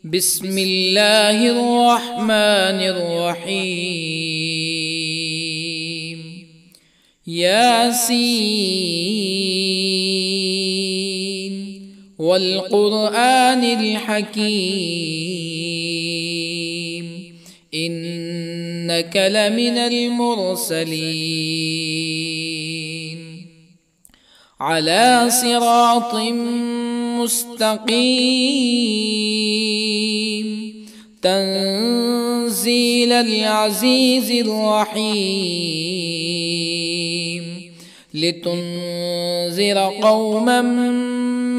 بسم الله الرحمن الرحيم. ياسين والقرآن الحكيم إنك لمن المرسلين على صراط مستقيم تنزيل العزيز الرحيم لتنذر قوما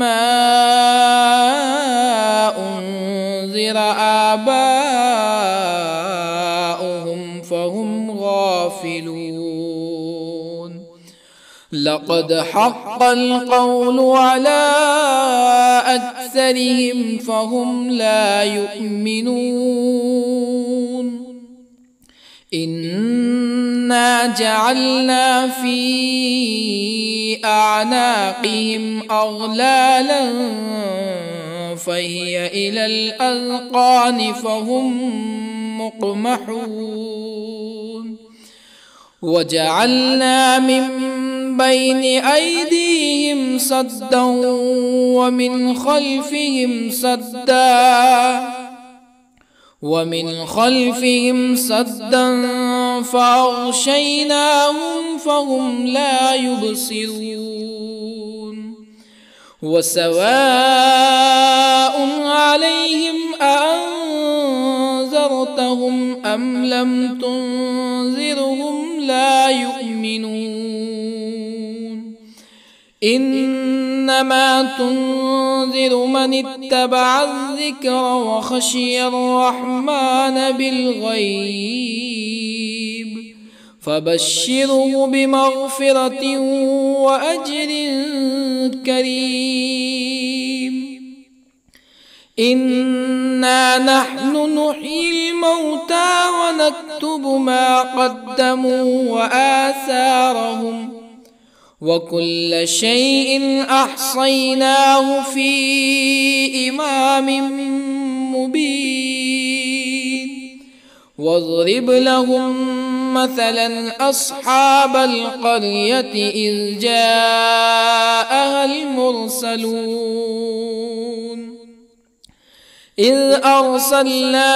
ما أنذر آباؤهم فهم غافلون. لقد حق القول على أكثرهم فهم لا يؤمنون. إنا جعلنا في أعناقهم أغلالا فهي إلى الأذقان فهم مقمحون. وجعلنا من بين أيديهم سدا ومن خلفهم سدا فأغشيناهم فهم لا يبصرون. وسواء عليهم أأنذرتهم أم لم تنذرهم لا يؤمنون. إنما تنذر من اتبع الذكر وخشي الرحمن بالغيب فبشره بمغفرة وأجر كريم. إنا نحن نحيي الموتى ونكتب ما قدموا وآثارهم وكل شيء أحصيناه في إمام مبين. واضرب لهم مثلا أصحاب القرية إذ جاءها المرسلون إذ أرسلنا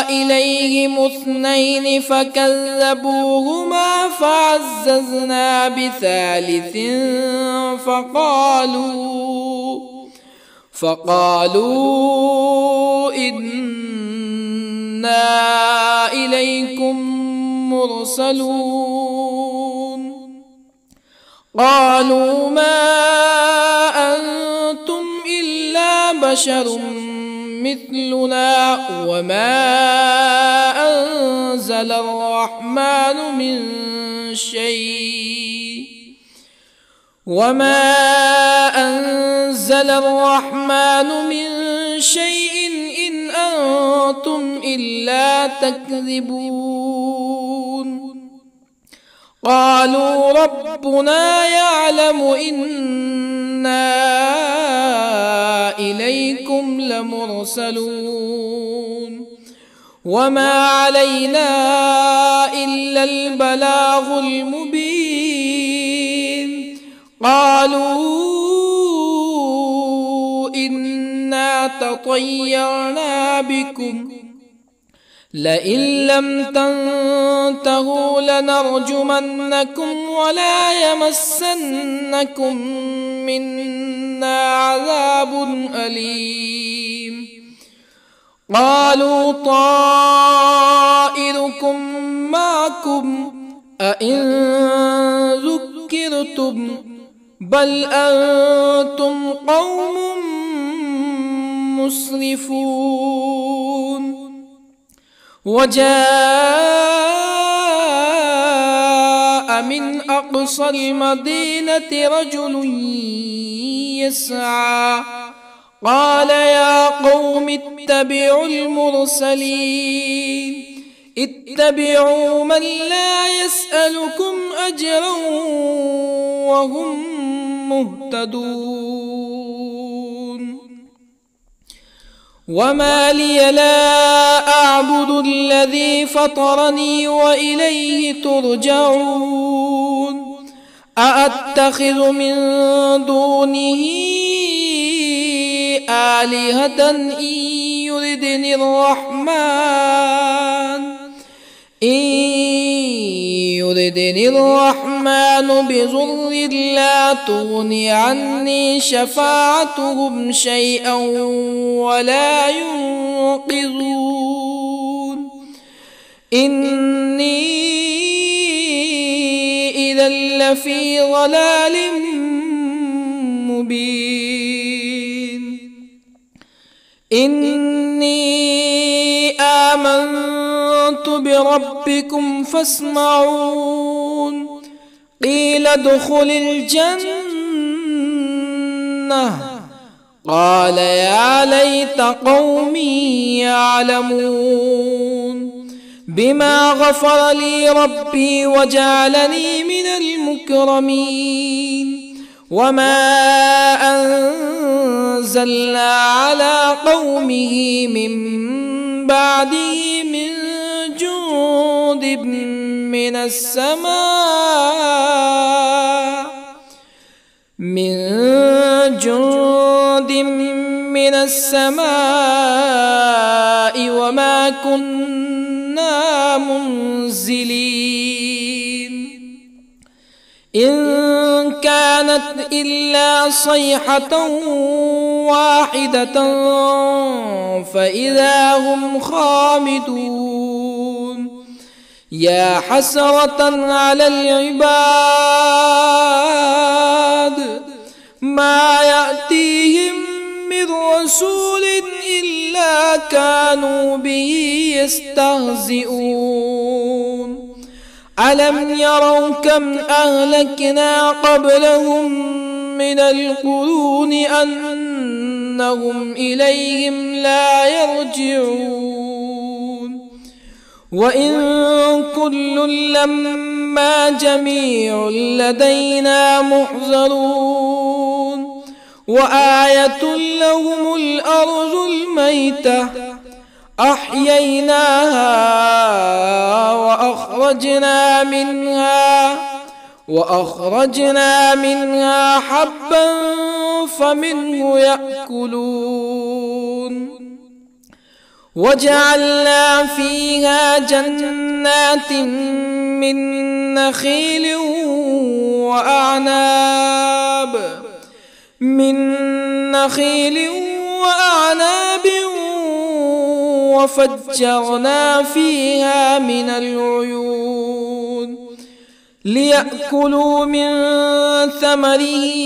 إليهم اثنين فكذبوهما فعززنا بثالث فقالوا إنا إليكم مرسلون. قالوا ما أنتم إلا بشر مثلنا وما أنزل الرحمن من شيء إن أنتم إلا تكذبون. قالوا ربنا يعلم إنا إليكم لمرسلون وما علينا إلا البلاغ المبين. قالوا إنا تطيرنا بكم لئن لم تنتهوا لنرجمنكم ولا يمسنكم منا عذاب أليم. قالوا طائركم معكم أئن ذكرتم بل أنتم قوم مسرفون. وجاء من أقصى المدينة رجل يسعى قال يا قوم اتبعوا المرسلين اتبعوا من لا يسألكم أجرا وهم مهتدون. وما لي لا أعبد الذي فطرني وإليه ترجعون أأتخذ من دونه آلهة إن يردني الرحمن بضر لا تغني عني شفاعتهم شيئا ولا ينقذون إني إذا لفي ضلال مبين إني آمنت بربكم فاسمعون قيل ادخل الجنة قال يا ليت قومي يعلمون بما غفر لي ربي وجعلني من المكرمين وما أنزلنا على قومه من بعده من جند من السماء وما كنا منزلين إن كانت إلا صيحة واحدة فإذا هم خامدون يا حسرة على العباد ما يأتيهم من رسول إلا كانوا به يستهزئون ألم يروا كم أهلكنا قبلهم من القرون أنهم إليهم لا يرجعون وإن كل لما جميع لدينا محضرون وآية لهم الأرض الميتة أحييناها وأخرجنا منها حبا فمنه يأكلون وجعلنا فيها جنات من نخيل وأعناب وفجرنا فيها من العيون ليأكلوا من ثمره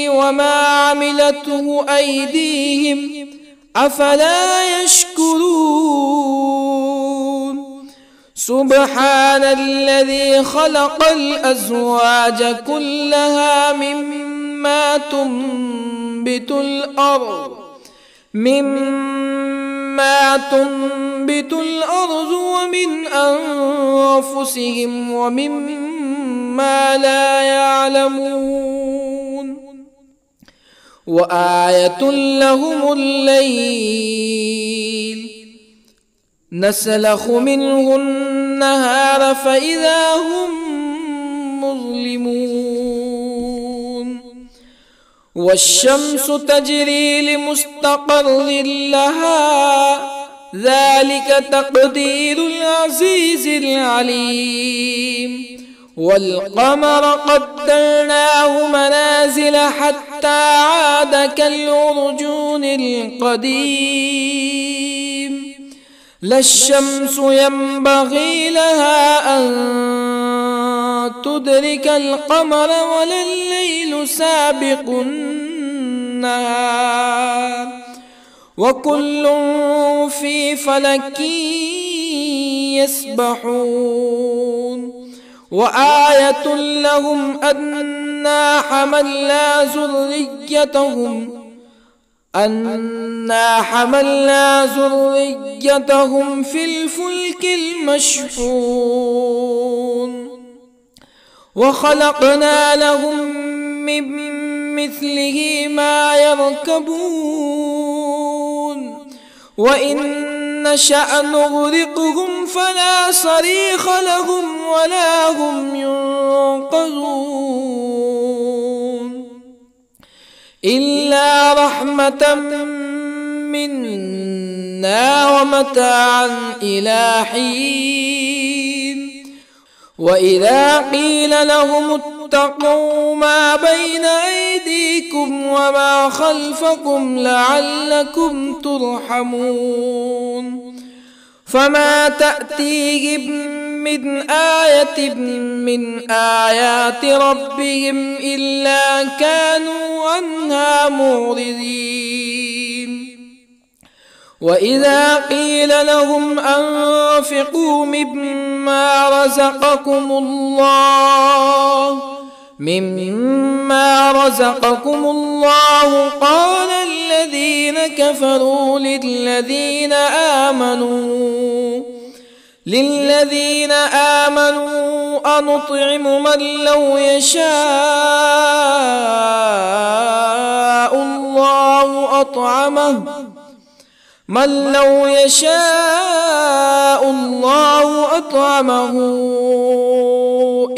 وما عملته أيديهم أفلا يشكرون سبحان الذي خلق الأزواج كلها مما تنبت الأرض ومن أنفسهم ومما لا يعلمون وآية لهم الليل نسلخ منه النهار فإذا هم مظلمون والشمس تجري لمستقر لها ذلك تقدير العزيز العليم والقمر قدرناه منازل حتى عاد كالعرجون القديم لا الشمس ينبغي لها أن تدرك القمر ولا الليل سابق النهار وكل في فلك يسبحون وآية لهم أنا حملنا ذريتهم في الفلك المشحون وخلقنا لهم من مثله ما يركبون وإن نشأ نغرقهم فلا صريخ لهم ولا هم ينقذون إلا رحمة منا ومتاعا إلى حين وإذا قيل لهم اتقوا ما بين أيديكم وما خلفكم لعلكم ترحمون فما تأتيهم من آية من آيات ربهم إلا كانوا عنها معرضين وإذا قيل لهم أنفقوا مما رزقكم الله قال الذين كفروا للذين آمنوا أنطعم من لو يشاء الله أطعمه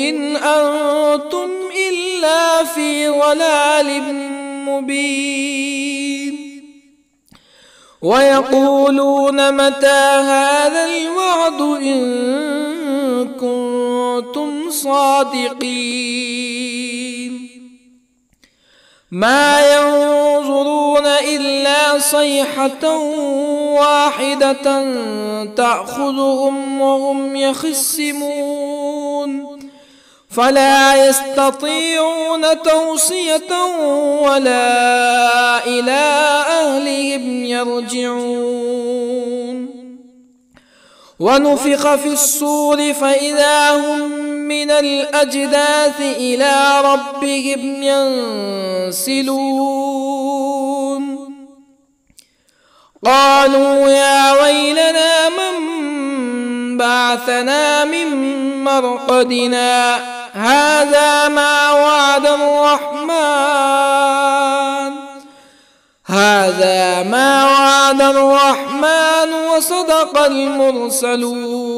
إن أنتم إلا في ضلال مبين ويقولون متى هذا الوعد إن كنتم صادقين ما ينظرون إلا صيحة واحدة تأخذهم وهم يخصمون فلا يستطيعون توصية ولا إلى أهلهم يرجعون ونفخ في الصور فإذا هم من الأجداث إلى ربهم ينسلون قالوا يا ويلنا من بعثنا من مرقدنا هذا ما وعد الرحمن وصدق المرسلون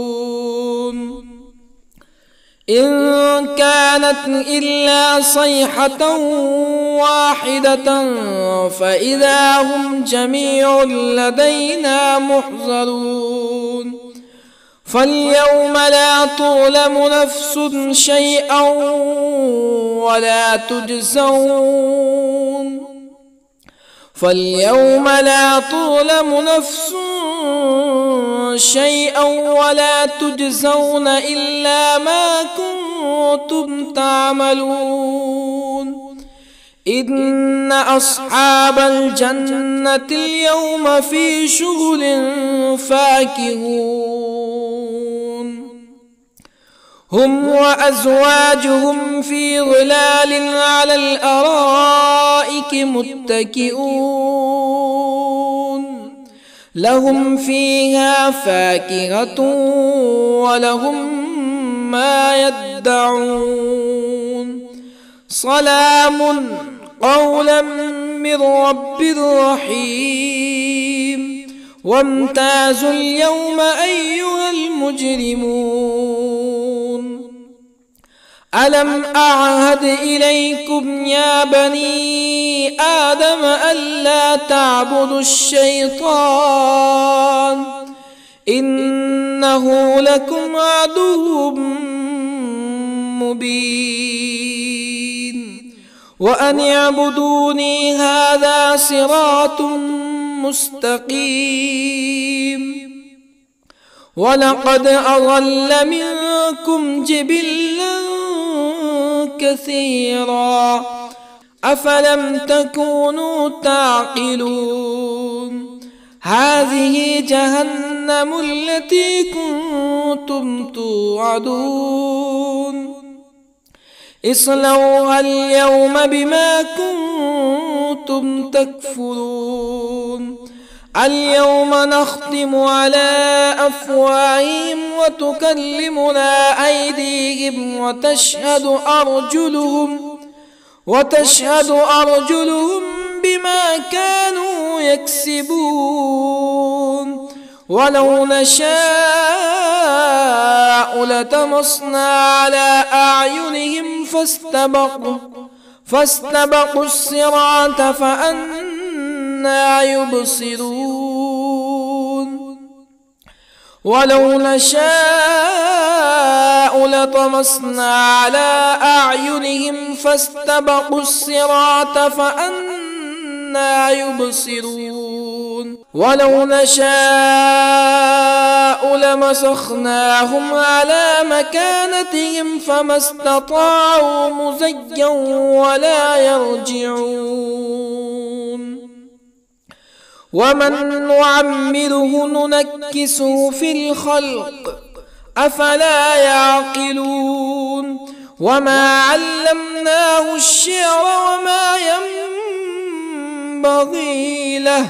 إن كانت إلا صيحة واحدة فإذا هم جميع لدينا محضرون فاليوم لا تظلم نفس شيئا ولا تجزون إلا ما كنتم تعملون إن أصحاب الجنة اليوم في شغل فاكهون هم وأزواجهم في ظلال على الأرائك متكئون لهم فيها فاكهة ولهم ما يدعون سلام قولا من رب رحيم وامتازوا اليوم أيها المجرمون ألم أعهد إليكم يا بني آدم ألا تعبدوا الشيطان إنه لكم عدو مبين وأن اعبدوني هذا صراط مستقيم ولقد أضل منكم جبلا كثيرا أفلم تكونوا تعقلون هذه جهنم التي كنتم توعدون اصلوها اليوم بما كنتم تكفرون اليوم نختم على أفواههم وتكلمنا أيديهم وتشهد أرجلهم بما كانوا يكسبون ولو نشاء لطمسنا على أعينهم فاستبقوا الصراط فأنى يبصرون ولو نشاء لطمسنا على أعينهم فاستبقوا الصراط فأنى يبصرون ولو نشاء لمسخناهم على مكانتهم فما استطاعوا مضيا ولا يرجعون ومن نعمره ننكسه في الخلق أفلا يعقلون وما علمناه الشعر وما ينبغي له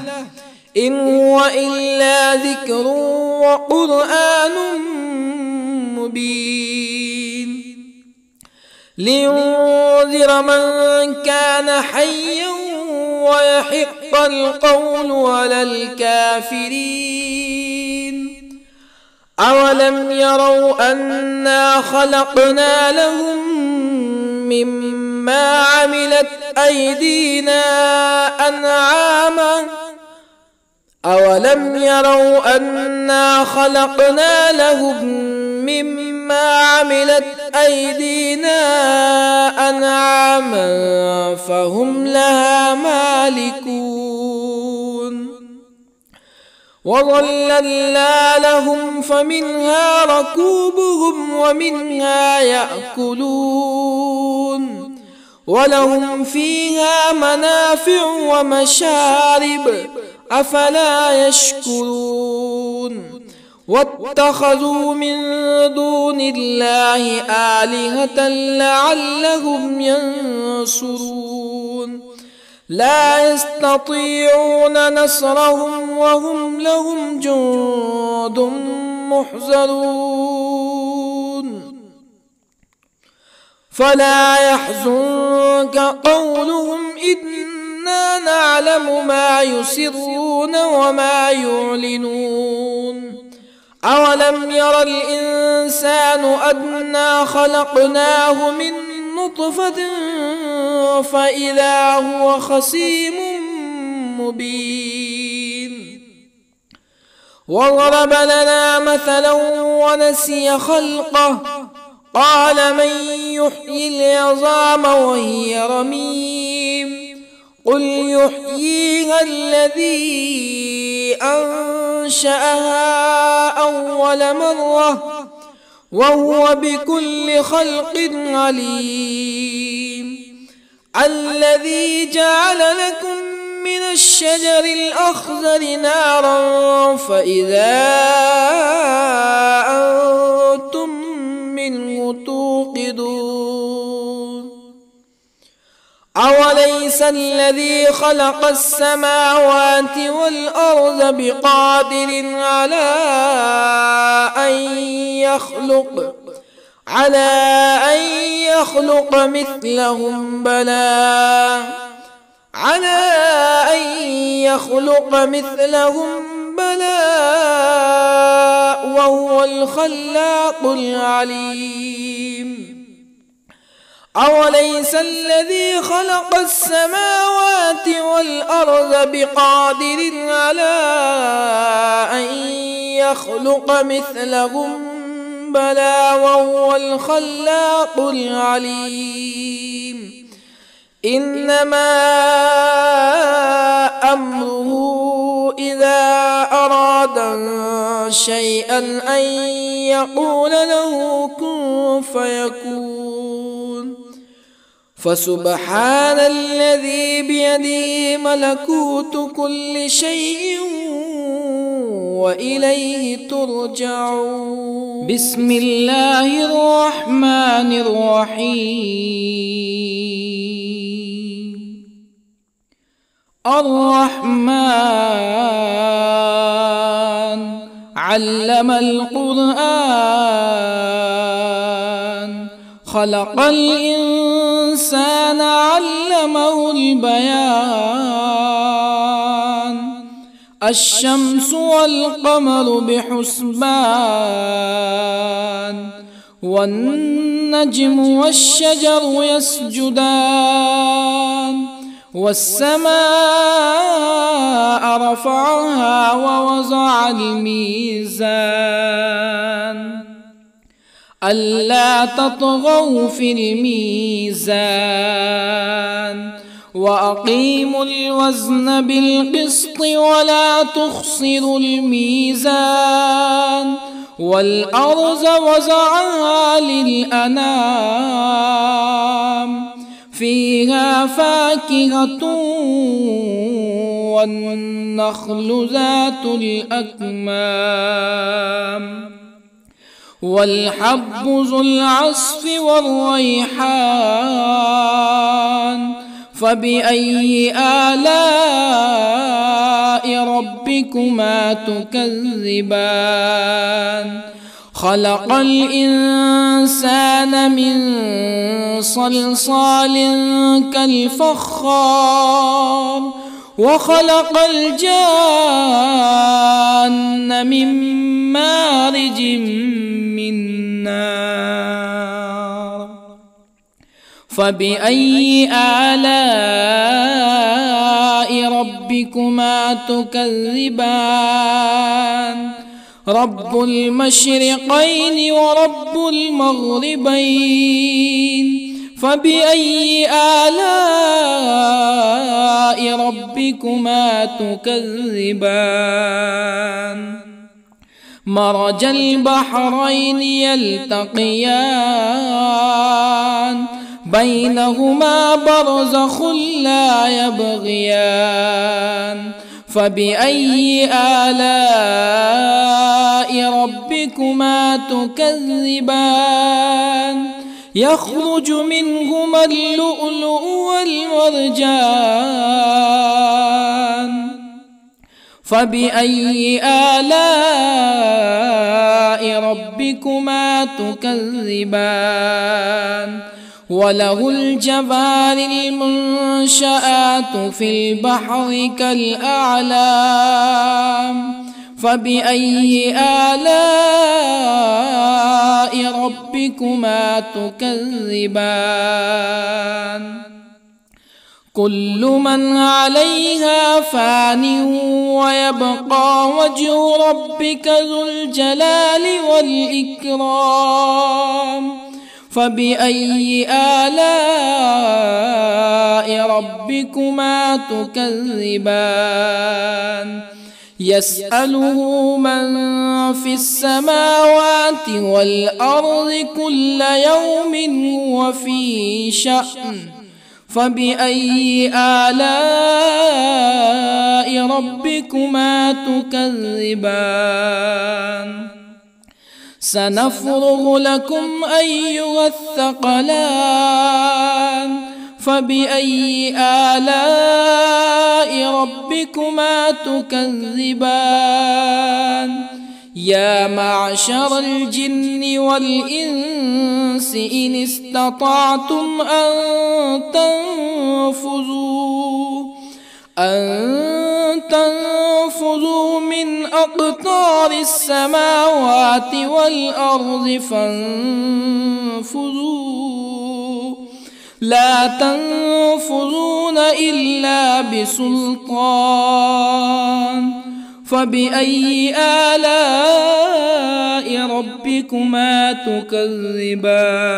إن هو إلا ذكر وقرآن مبين لينذر من كان حيا ويحق القول على الكافرين أولم يروا أنا خلقنا لهم مما عملت أيدينا أنعاما أولم يروا أنا خلقنا لهم مما عملت أيدينا أنعاما فهم لها مالكون وظللنا لهم فمنها ركوبهم ومنها يأكلون ولهم فيها منافع ومشارب أفلا يشكرون واتخذوا من دون الله آلهة لعلهم ينصرون لا يستطيعون نصرهم وهم لهم جند محضرون فلا يحزنك قولهم إنا نعلم ما يسرون وما يعلنون أولم ير الإنسان أنا خلقناه من نطفة فإذا هو خصيم مبين وضرب لنا مثلا ونسي خلقه قال من يحيي العظام وهي رميم قل يحييها الذي أنشأها أول مرة وهو بكل خلق عليم الذي جعل لكم من الشجر الأخضر نارا فإذا أنتم منه توقدون أوليس الذي خلق السماوات والأرض بقادر على أن يخلق مثلهم بلى وهو الخلاق العليم أوليس الذي خلق السماوات والأرض بقادر على أن يخلق مثلهم بلى وهو الخلاق العليم إنما أمره إذا أراد شيئا أن يقول له كن فيكون فسبحان الذي بيده ملكوت كل شيء وإليه ترجعون بسم الله الرحمن الرحيم الرحمن علم القرآن خلق الإنسان الإنسان علمه البيان الشمس والقمر بحسبان والنجم والشجر يسجدان والسماء رفعها ووضع الميزان ألا تطغوا في الميزان وأقيموا الوزن بالقسط ولا تخسروا الميزان والأرض وضعها للأنام فيها فاكهة والنخل ذات الأكمام والحب ذو العصف والريحان فبأي آلاء ربكما تكذبان خلق الإنسان من صلصال كالفخار وخلق الجان من مارج من نار فبأي آلاء ربكما تكذبان رب المشرقين ورب المغربين فبأي آلاء ربكما تكذبان مرج البحرين يلتقيان بينهما برزخ لا يبغيان فبأي آلاء ربكما تكذبان يخرج منهما اللؤلؤ والمرجان فبأي آلاء ربكما تكذبان وله الجوار المنشآت في البحر كالأعلام فبأي آلاء ربكما تكذبان كل من عليها فان ويبقى وجه ربك ذو الجلال والإكرام فبأي آلاء ربكما تكذبان يسأله من في السماوات والأرض كل يوم هو في شأن فبأي آلاء ربكما تكذبان سنفرغ لكم أيها الثقلان فبأي آلاء ربكما تكذبان يا معشر الجن والإنس إن استطعتم أن تنفذوا من أقطار السماوات والأرض فانفذوا لا تنفذون إلا بسلطان فبأي آلاء ربكما تكذبان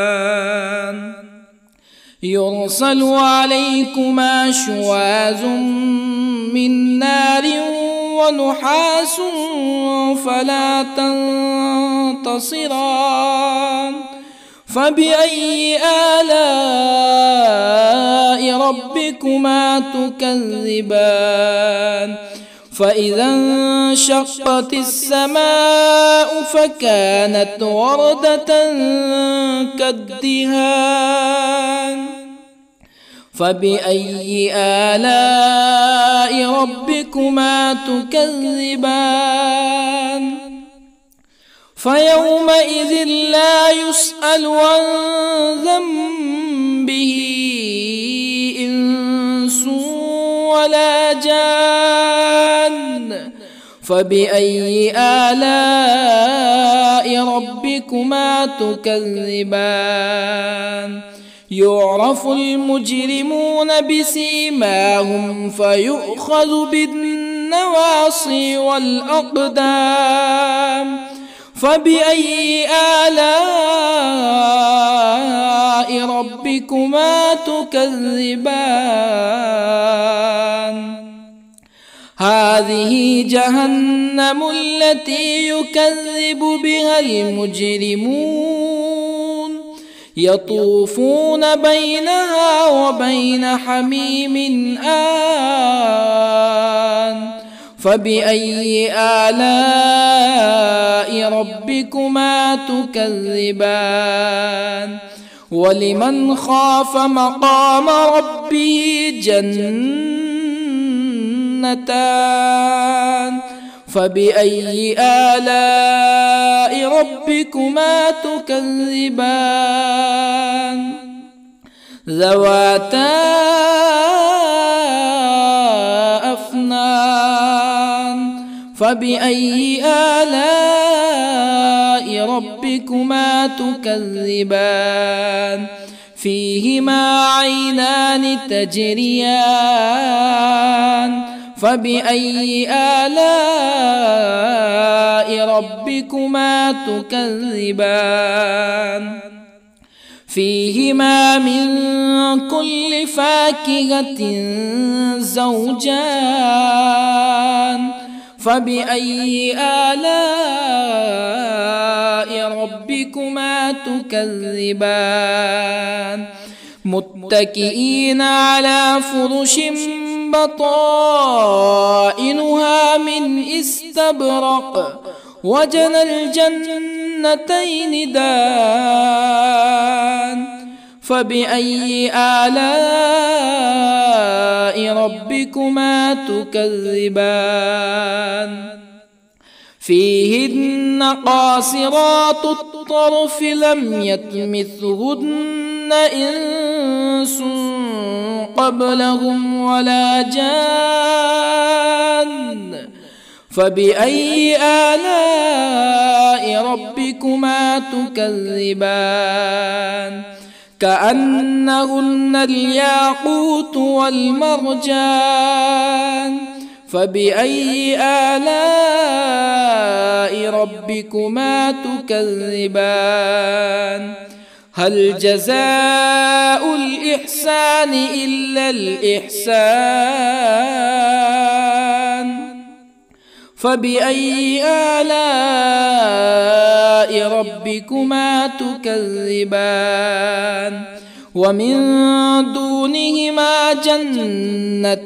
يرسل عليكما شواظ من نار ونحاس فلا تنتصران فبأي آلاء ربكما تكذبان فإذا انشقت السماء فكانت وردة كالدهان فبأي آلاء ربكما تكذبان فيومئذ لا يسأل عن ذنبه فبأي آلاء ربكما تكذبان يعرف المجرمون بسيماهم فيؤخذ بالنواصي والأقدام فبأي آلاء ربكما تكذبان هذه جهنم التي يكذب بها المجرمون يطوفون بينها وبين حميم آن فبأي آلاء ربكما تكذبان ولمن خاف مقام ربه جنتان فبأي آلاء ربكما تكذبان ذواتا أفنان فبأي آلاء ربكما تكذبان فيهما عينان تجريان فبأي آلاء ربكما تكذبان فيهما من كل فاكهة زوجان فبأي آلاء ربكما تكذبان متكئين على فرش بطائنها من استبرق وجنى الجنتين دان فبأي آلاء ربكما تكذبان فيهن قاصرات الطرف لم يطمثهن إنس قبلهم ولا جان فبأي آلاء ربكما تكذبان كأنهن الياقوت والمرجان فبأي آلاء ربكما تكذبان هل جزاء الإحسان إلا الإحسان فبأي آلاء ربكما تكذبان ومن دونهما جنتان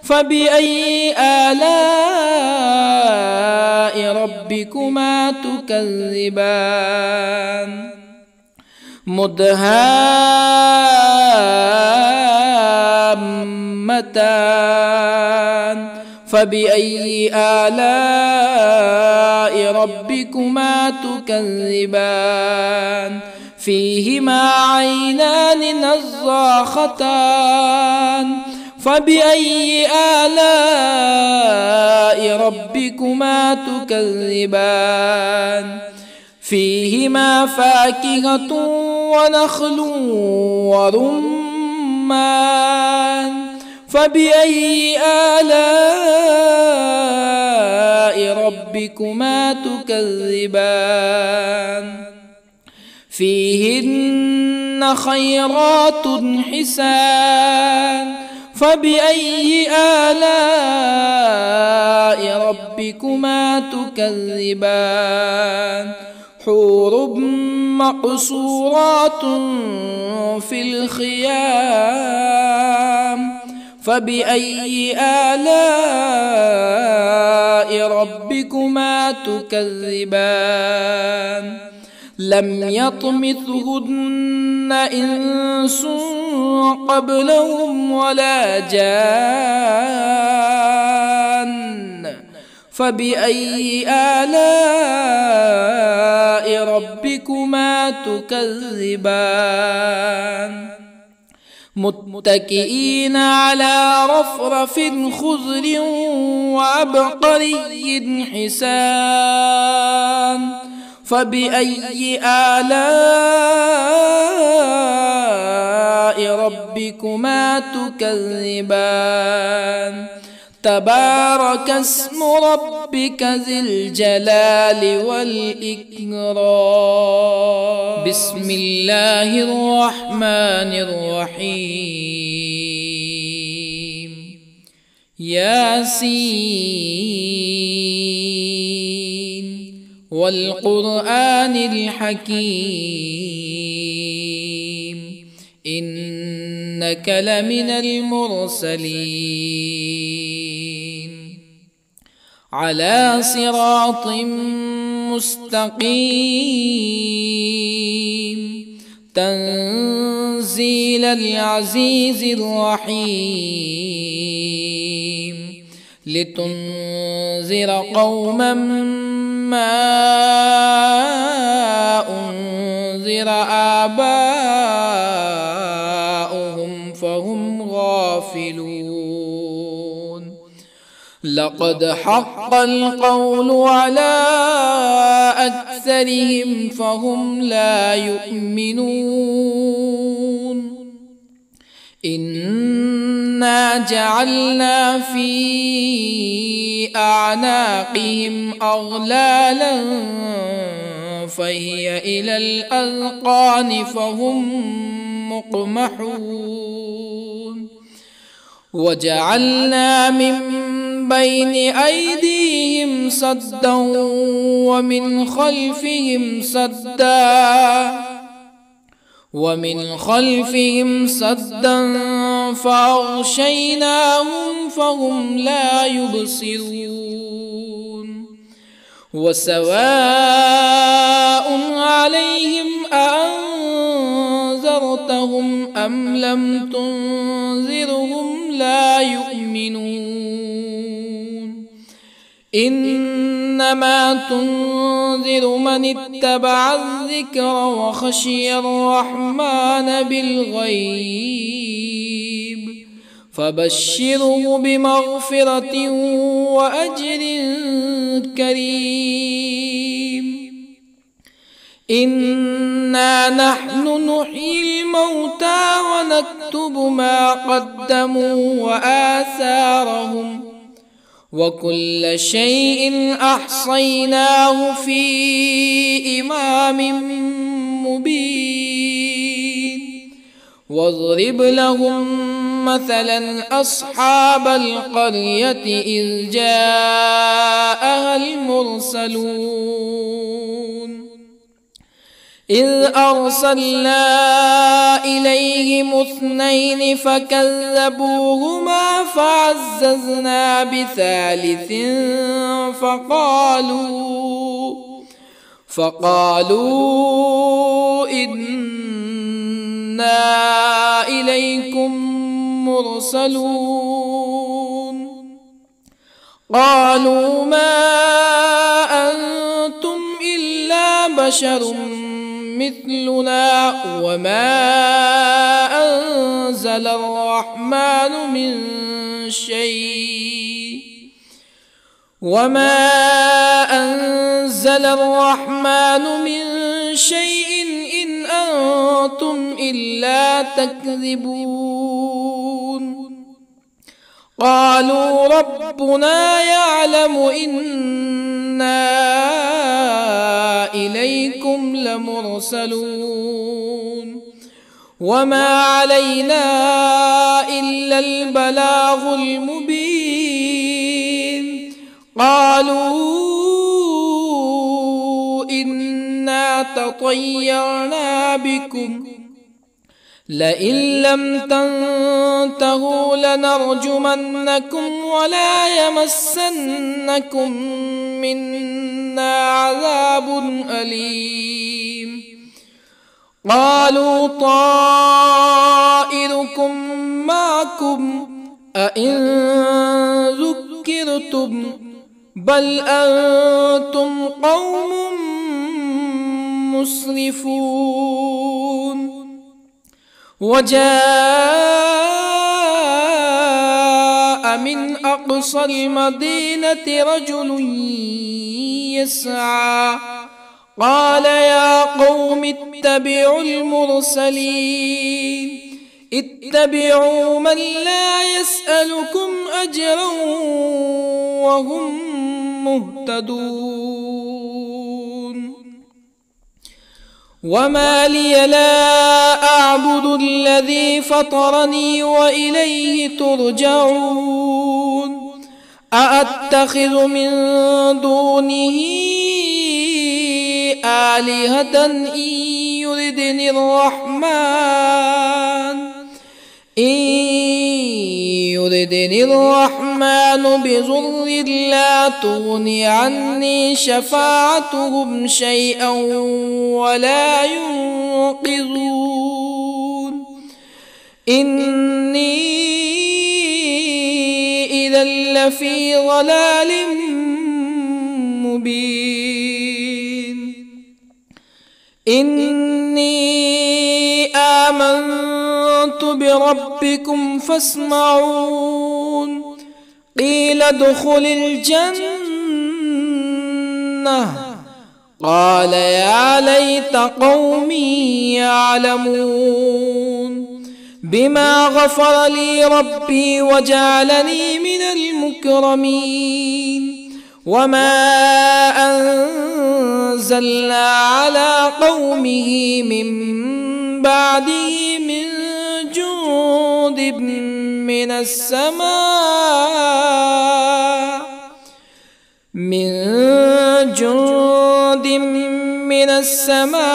فبأي آلاء ربكما تكذبان مدهامتان فبأي آلاء ربكما تكذبان فيهما عينان نضاختان فبأي آلاء ربكما تكذبان فيهما فاكهة ونخل ورمان فبأي آلاء ربكما تكذبان فيهن خيرات حسان فبأي آلاء ربكما تكذبان حور مقصورات في الخيام فبأي آلاء ربكما تكذبان لم يطمثهن إنس قبلهم ولا جان فبأي آلاء ربكما تكذبان متكئين على رفرف خضر وعبقري حسان فبأي آلاء ربكما تكذبان تبارك اسم ربك ذي الجلال والإكرام بسم الله الرحمن الرحيم ياسين والقرآن الحكيم إنك لمن المرسلين على صراط مستقيم تنزيل العزيز الرحيم لتنذر قوما ما أنذر آباؤهم فهم غافلون لقد حق القول على أكثرهم فهم لا يؤمنون إنا جعلنا في أعناقهم أغلالا فهي إلى الأذقان فهم مقمحون وجعلنا من بين أيديهم سدا ومن خلفهم سدا فأغشيناهم فهم لا يبصرون وسواء عليهم أأنذرتهم أم لم تنذرهم لا يؤمنون إنما تنذر من اتبع الذكر وخشي الرحمن بالغيب فبشره بمغفرة وأجر كريم إنا نحن نحيي الموتى ونكتب ما قدموا وآثارهم وكل شيء أحصيناه في إمام مبين واضرب لهم مثلا أصحاب القرية إذ جاءها المرسلون إذ أرسلنا إليهم اثنين فكذبوهما فعززنا بثالث فقالوا إنا إليكم مرسلون قالوا ما أنتم إلا بشر مثلنا وما أنزل الرحمن من شيء إن أنتم إلا تكذبون قالوا ربنا يعلم إنا إليكم لمرسلون وما علينا إلا البلاغ المبين قالوا إنا تطيرنا بكم لئن لم تنتهوا لنرجمنكم ولا يمسنكم منا عذاب أليم قالوا طائركم معكم أئن ذكرتم بل أنتم قوم مسرفون وجاء من أقصى المدينة رجل يسعى قال يا قوم اتبعوا المرسلين اتبعوا من لا يسألكم أجرا وهم مهتدون وما لي لا أعبد الذي فطرني وإليه ترجعون أأتخذ من دونه آلهة إن يردني الرحمن بضر لا تغني عني شفاعتهم شيئا ولا ينقذون إني إذا لفي ضلال مبين إني آمنت بربكم فاسمعون قيل ادخل الجنة قال يا ليت قومي يعلمون بما غفر لي ربي وجعلني من المكرمين وما أنزلنا على قومه من بعده من جند من السماء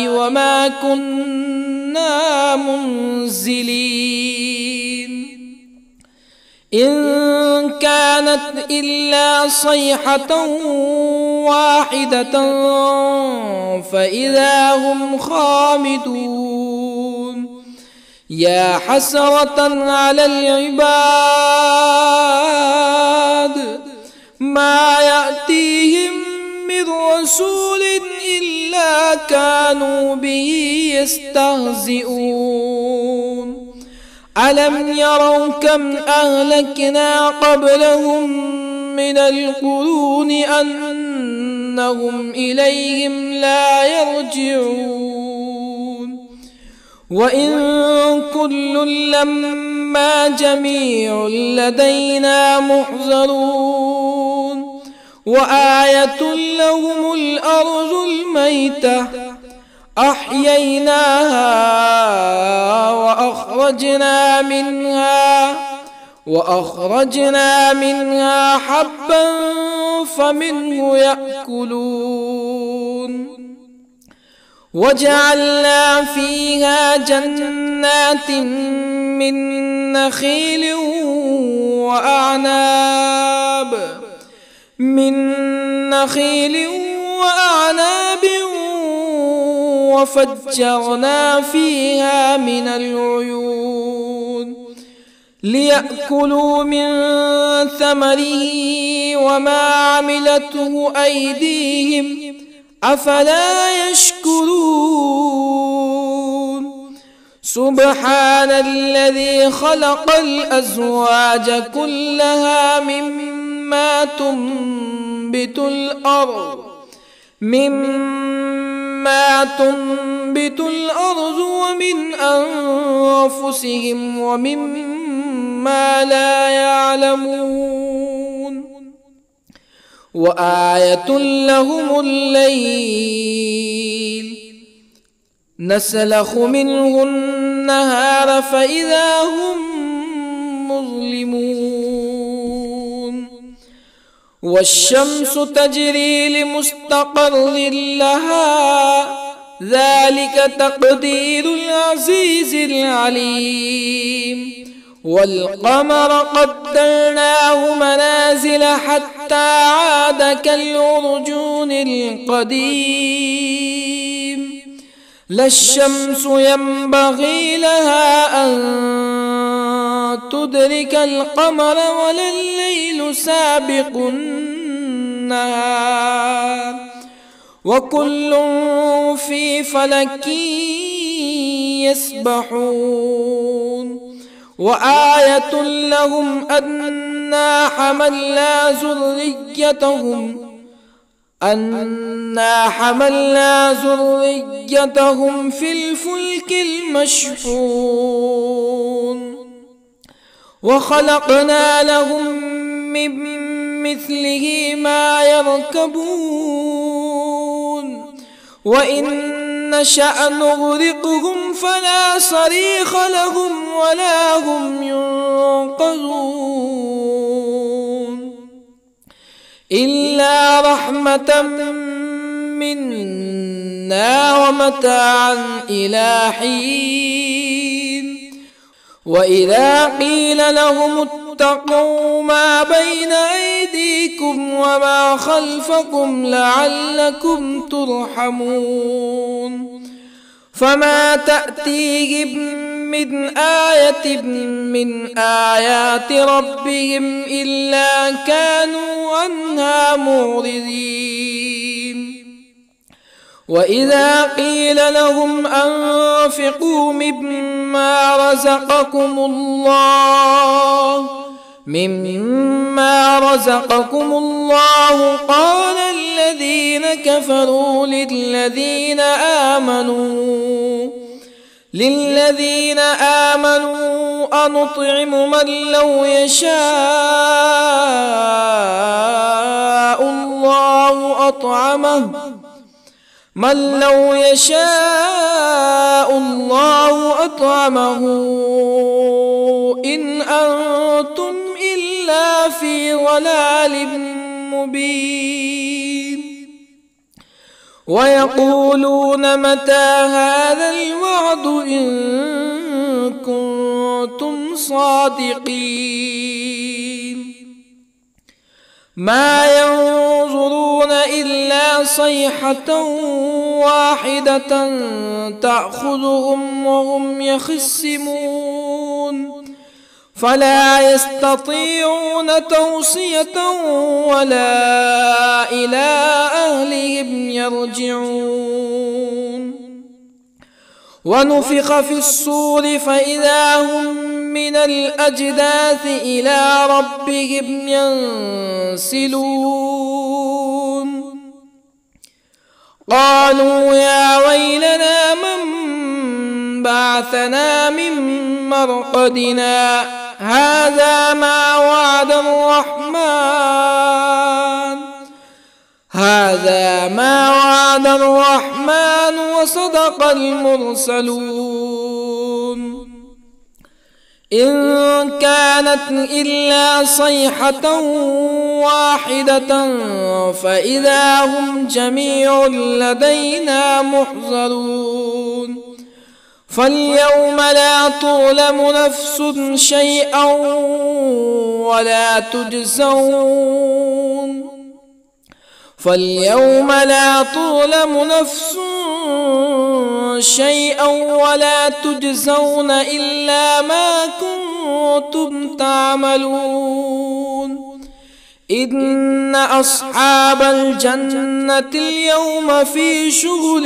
وما كنا منزلين إن كانت إلا صيحة واحدة فإذا هم خامدون يا حسرة على العباد ما يأتيهم من رسول إلا كانوا به يستهزئون ألم يروا كم أهلكنا قبلهم من القرون أنهم إليهم لا يرجعون وإن كل لما جميع لدينا محضرون وآية لهم الأرض الميتة أحييناها وأخرجنا منها حبا فمنه يأكلون وجعلنا فيها جنات من نخيل وأعناب وفجرنا فيها من العيون ليأكلوا من ثمره وما عملته أيديهم أفلا يشكرون سبحان الذي خلق الأزواج كلها مما تنبت الأرض ومن أنفسهم ومما لا يعلمون وآية لهم الليل نسلخ منه النهار فإذا هم مظلمون والشمس تجري لمستقر لها ذلك تقدير العزيز العليم والقمر قدرناه منازل حتى عاد كالعرجون القديم لا الشمس ينبغي لها أن تدرك القمر ولا الليل سابق النهار وكل في فلك يسبحون وآية لهم أنا حملنا ذريتهم في الفلك المشحون وخلقنا لهم من مثله ما يركبون وإن نشأ نغرقهم فلا صريخ لهم ولا هم ينقذون إلا رحمة منا ومتاعا إلى حين وإذا قيل لهم اتقوا ما بين أيديكم وما خلفكم لعلكم ترحمون فما تأتيهم من آية من آيات ربهم إلا كانوا عنها معرضين وإذا قيل لهم أنفقوا مما رزقكم الله قال الذين كفروا للذين آمنوا أنطعم من لو يشاء الله أطعمه إن أنتم إلا في ضلال مبين ويقولون متى هذا الوعد إن كنتم صادقين ما ينظرون إلا صيحة واحدة تأخذهم وهم يخصمون فلا يستطيعون توصية ولا إلى أهلهم يرجعون ونفخ في الصور فإذا هم من الأجداث إلى ربهم ينسلون قالوا يا ويلنا من بعثنا من مرقدنا هذا ما وعد الرحمن وصدق المرسلون إن كانت إلا صيحة واحدة فإذا هم جميع لدينا محضرون فاليوم لا تظلم نفس شيئا ولا تجزون إلا ما كنتم تعملون إن أصحاب الجنة اليوم في شغل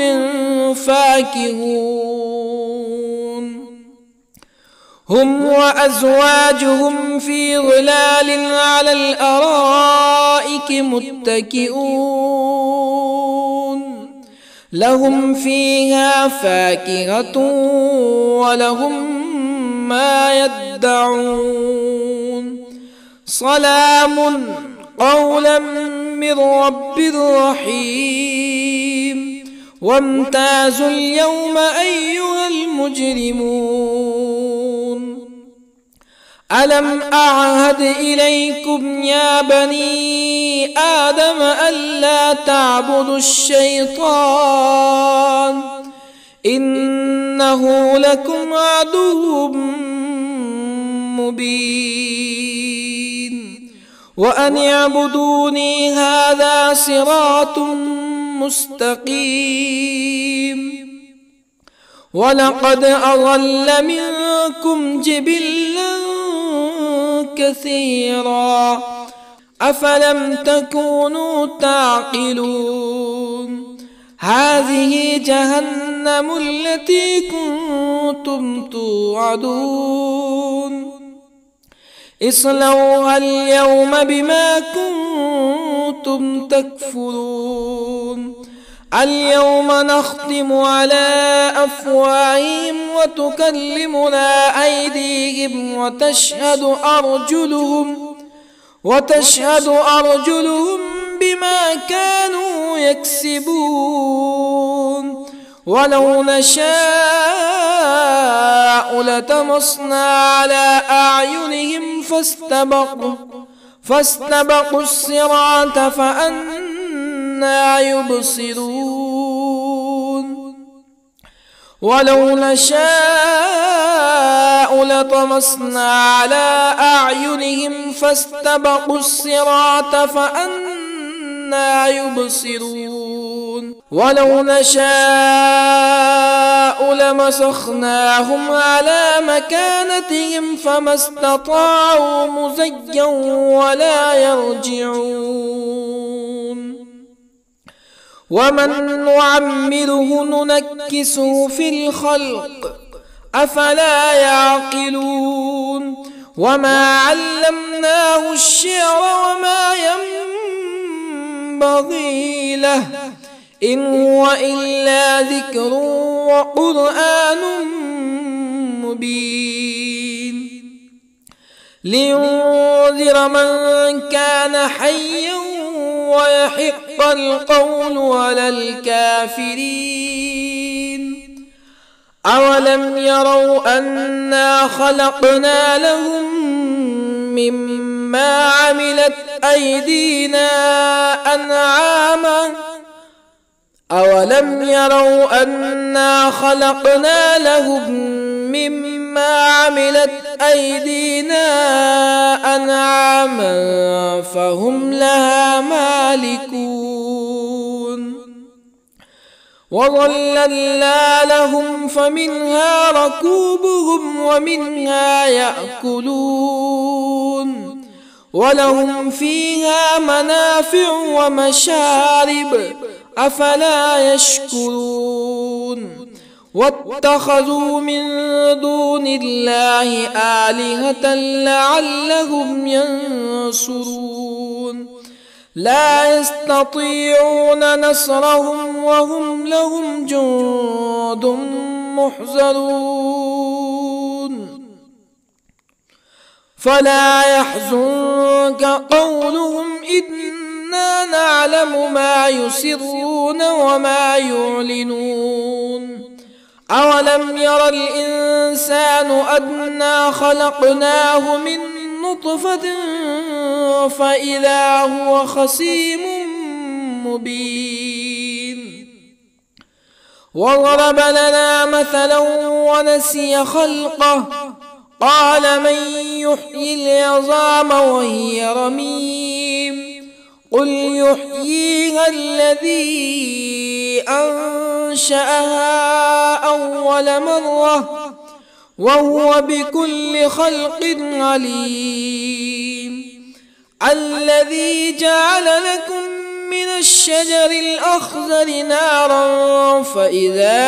فاكهون هم وأزواجهم في ظلال على الأرائك متكئون لهم فيها فاكهة ولهم ما يدعون سلام قولا من رب رحيم وامتازوا اليوم أيها المجرمون ألم أعهد إليكم يا بني آدم ألا تعبدوا الشيطان إنه لكم عدو مبين وأن اعبدوني هذا صراط مستقيم ولقد أضل منكم جبلا كثيرا أفلم تكونوا تعقلون هذه جهنم التي كنتم كنتم توعدون اصلوها اليوم بما كنتم تكفرون اليوم نختم على أفواههم وتكلمنا أيديهم وتشهد أرجلهم بما كانوا يكسبون ولو نشاء لطمسنا على أعينهم فاستبقوا الصراط فأنى يبصرون ولو نشاء لطمسنا على أعينهم فاستبقوا الصراط فأنى يبصرون ولو نشاء لمسخناهم على مكانتهم فما استطاعوا مزيا ولا يرجعون ومن نعمره ننكسه في الخلق أفلا يعقلون وما علمناه الشعر وما ينبغي له إن هو إلا ذكر وقرآن مبين لينذر من كان حيا ويحق القول على الكافرين أولم يروا أنا خلقنا لهم مما عملت أيدينا أنعاما أولم يروا أنا خلقنا لهم مما عملت أيدينا أنعاما فهم لها مالكون وظللنا لهم فمنها ركوبهم ومنها يأكلون ولهم فيها منافع ومشارب أفلا يشكرون واتخذوا من دون الله آلهة لعلهم ينصرون لا يستطيعون نصرهم وهم لهم جند محضرون فلا يحزنك قولهم إنا نعلم ما يسرون وما يعلنون أولم ير الإنسان أنا خلقناه من نطفة فإذا هو خصيم مبين وضرب لنا مثلا ونسي خلقه قال من يحيي العظام وهي رميم قل يحييها الذي أنشأها أول مرة وهو بكل خلق عليم الذي جعل لكم من الشجر الأخضر نارا فإذا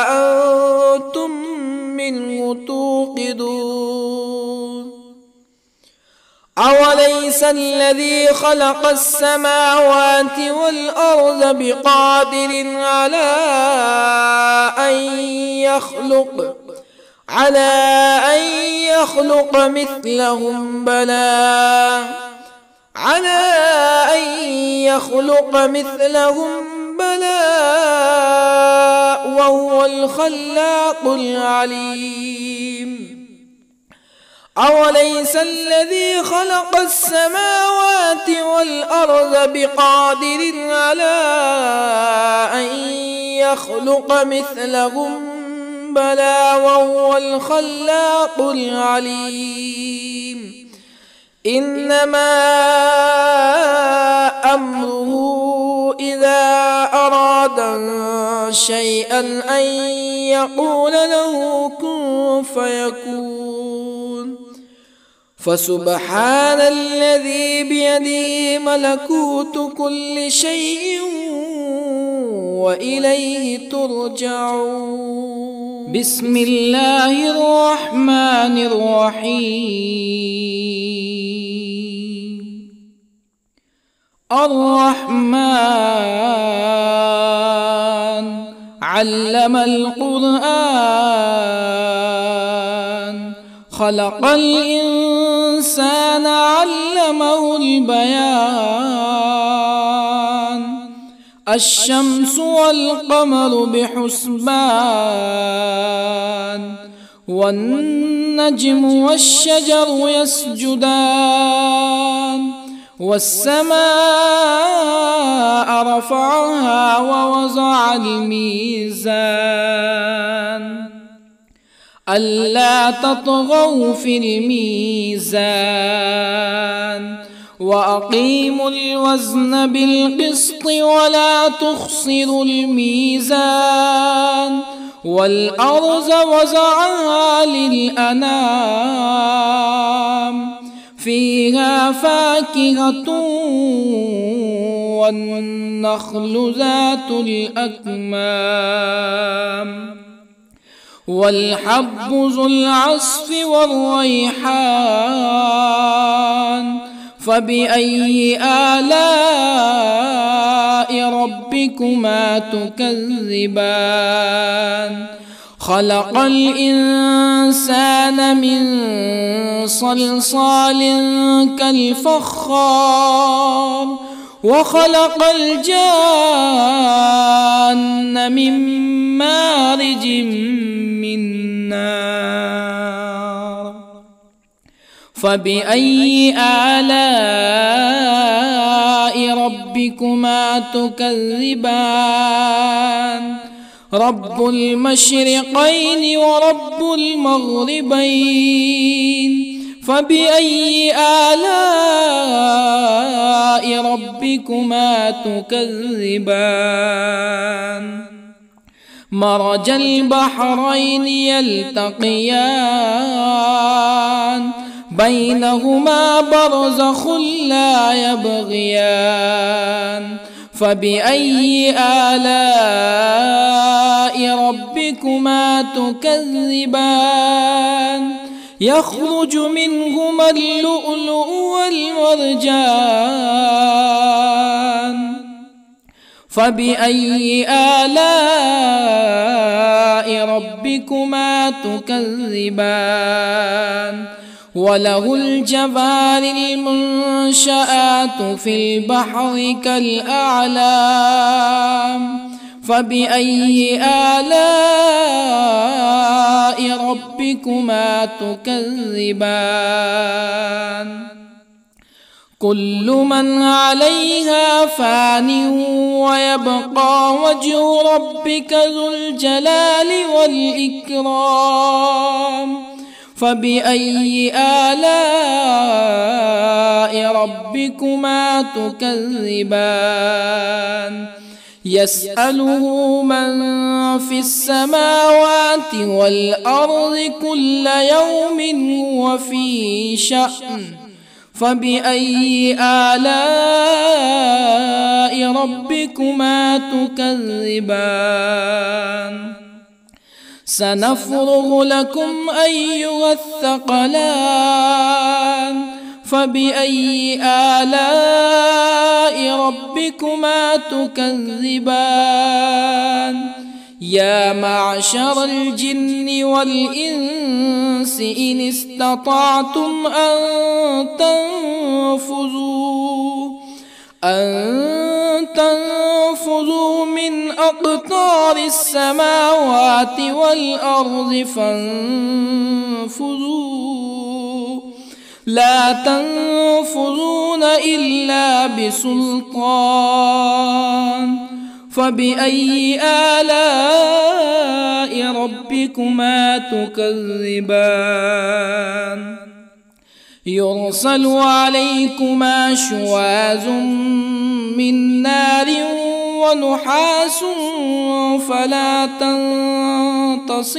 أنتم منه توقدون أوليس الذي خلق السماوات والأرض بقادر على أن يخلق مثلهم بلى وهو الخلاق العليم أوليس الذي خلق السماوات والأرض بقادر على أن يخلق مثلهم بلى وهو الخلاق العليم إنما أمره إذا أراد شيئا أن يقول له كن فيكون فسبحان الذي بيده ملكوت كل شيء وإليه ترجعون. بسم الله الرحمن الرحيم. الرحمن علم القرآن، خلق الإنسان علمه البيان. الشمس والقمر بحسبان، والنجم والشجر يسجدان. والسماء رفعها ووضع الميزان، ألا تطغوا في الميزان. وأقيموا الوزن بالقسط ولا تخسروا الميزان. والأرض وضعها للأنام، فيها فاكهة والنخل ذات الأكمام، والحب ذو العصف والريحان. فبأي آلاء ربكما تكذبان؟ خلق الإنسان من صلصال كالفخار، وخلق الجان من مارج من نار. فبأي آلاء ربكما تكذبان؟ رب المشرقين ورب المغربين. فبأي آلاء ربكما تكذبان؟ مرج البحرين يلتقيان، بينهما برزخ لا يبغيان. فبأي آلاء ربكما تكذبان؟ يخرج منهما اللؤلؤ والمرجان. فبأي آلاء ربكما تكذبان؟ وله الجوار المنشآت في البحر كالأعلام. فبأي آلاء ربكما تكذبان؟ كل من عليها فان، ويبقى وجه ربك ذو الجلال والإكرام. فبأي آلاء ربكما تكذبان؟ يسأله من في السماوات والأرض كل يوم هو في شأن. فبأي آلاء ربكما تكذبان؟ سنفرغ لكم أيها الثقلان. فبأي آلاء ربكما تكذبان؟ يا معشر الجن والإنس إن استطعتم أن تنفذوا من أقطار السماوات والأرض فانفذوا، لا تنفذون إلا بسلطان. فبأي آلاء ربكما تكذبان؟ يرسل عليكما شواظ من نار ونحاس فلا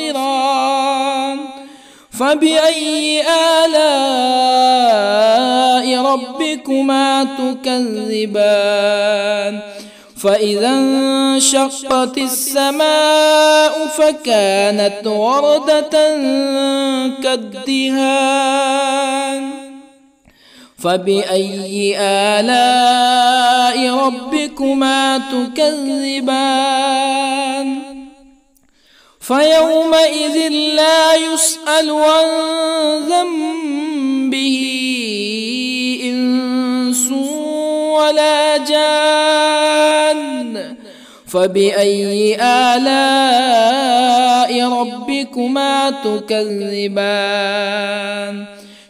تنتصران. فبأي آلاء ربكما تكذبان؟ فإذا انشقت السماء فكانت وردة كالدهان فبأي آلاء ربكما تكذبان فيومئذ لا يسأل عن ذنبه إنس ولا جان فبأي آلاء ربكما تكذبان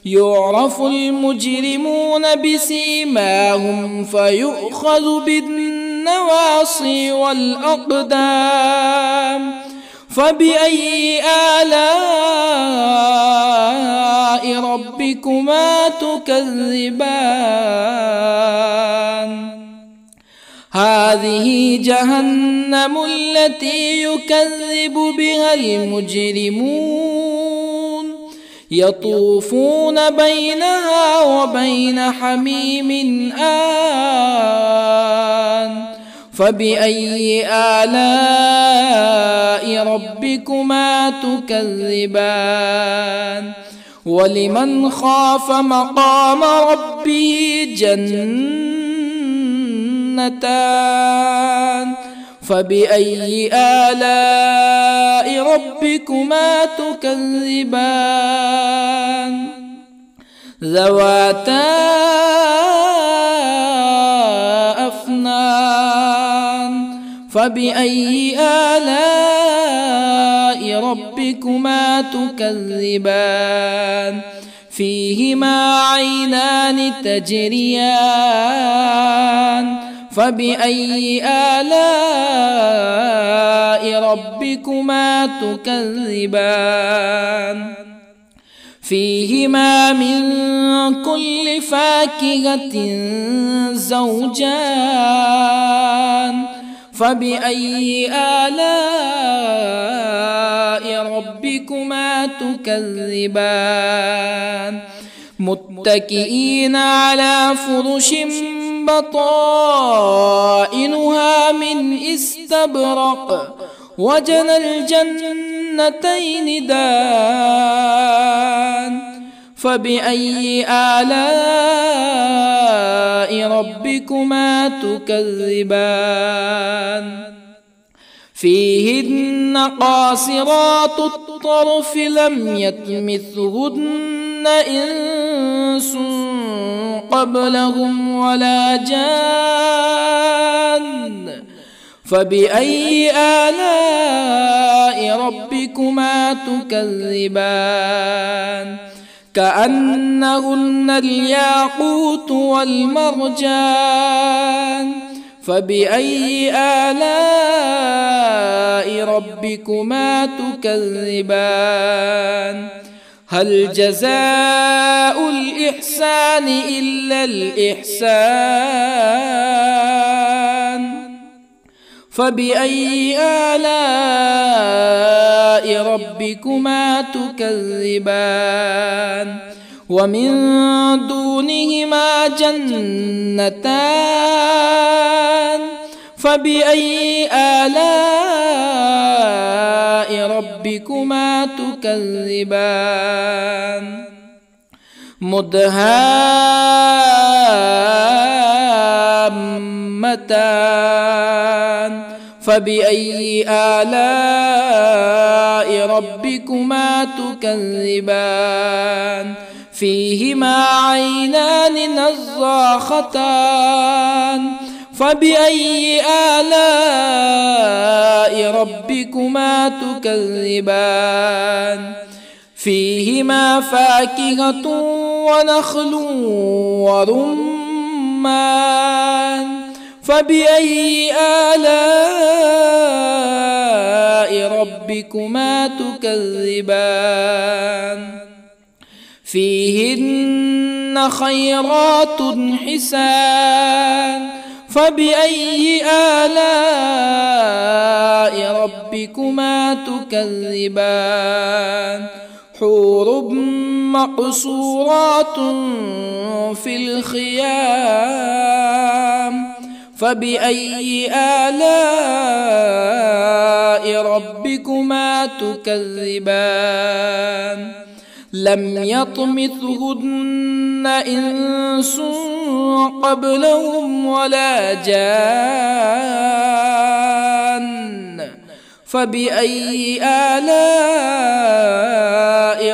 يعرف المجرمون بسيماهم فيؤخذ بالنواصي والأقدام فبأي آلاء ربكما تكذبان هذه جهنم التي يكذب بها المجرمون يطوفون بينها وبين حميم آن فبأي آلاء ربكما تكذبان ولمن خاف مقام ربه جنتان فبأي آلاء ربكما تكذبان ذواتا أفنان فبأي آلاء ربكما تكذبان فيهما عينان تجريان فبأي آلاء ربكما تكذبان فيهما من كل فاكهة زوجان فبأي آلاء ربكما تكذبان متكئين على فرش بطائنها من استبرق وجنى الجنتين دان فبأي آلاء ربكما تكذبان فيهن قاصرات الطرف لم يطمثهن إنس قبلهم ولا جان فبأي آلاء ربكما تكذبان كأنهن الياقوت والمرجان فبأي آلاء ربكما تكذبان هل جزاء الإحسان إلا الإحسان فبأي آلاء ربكما تكذبان ومن دونهما جنتان فبأي آلاء ربكما تكذبان مدهامتان فبأي آلاء ربكما تكذبان فيهما عينان نضاختان فبأي آلاء ربكما تكذبان فيهما فاكهة ونخل ورمان فبأي آلاء ربكما تكذبان فيهن خيرات حسان فبأي آلاء ربكما تكذبان حور مقصورات في الخيام فبأي آلاء ربكما تكذبان لم يطمثهن إنس قبلهم ولا جان فبأي آلاء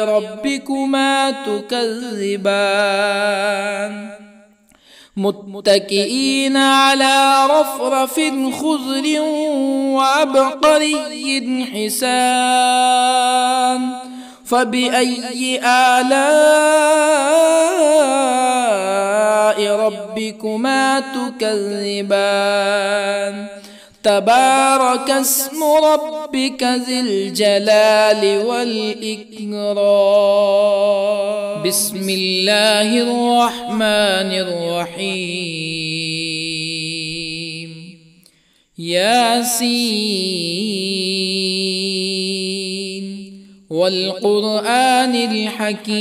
ربكما تكذبان متكئين على رفرف خضر وعبقري حسان فبأي آلاء ربكما تكذبان تبارك اسم ربك ذي الجلال والإكرام بسم الله الرحمن الرحيم ياسين والقرآن الحكيم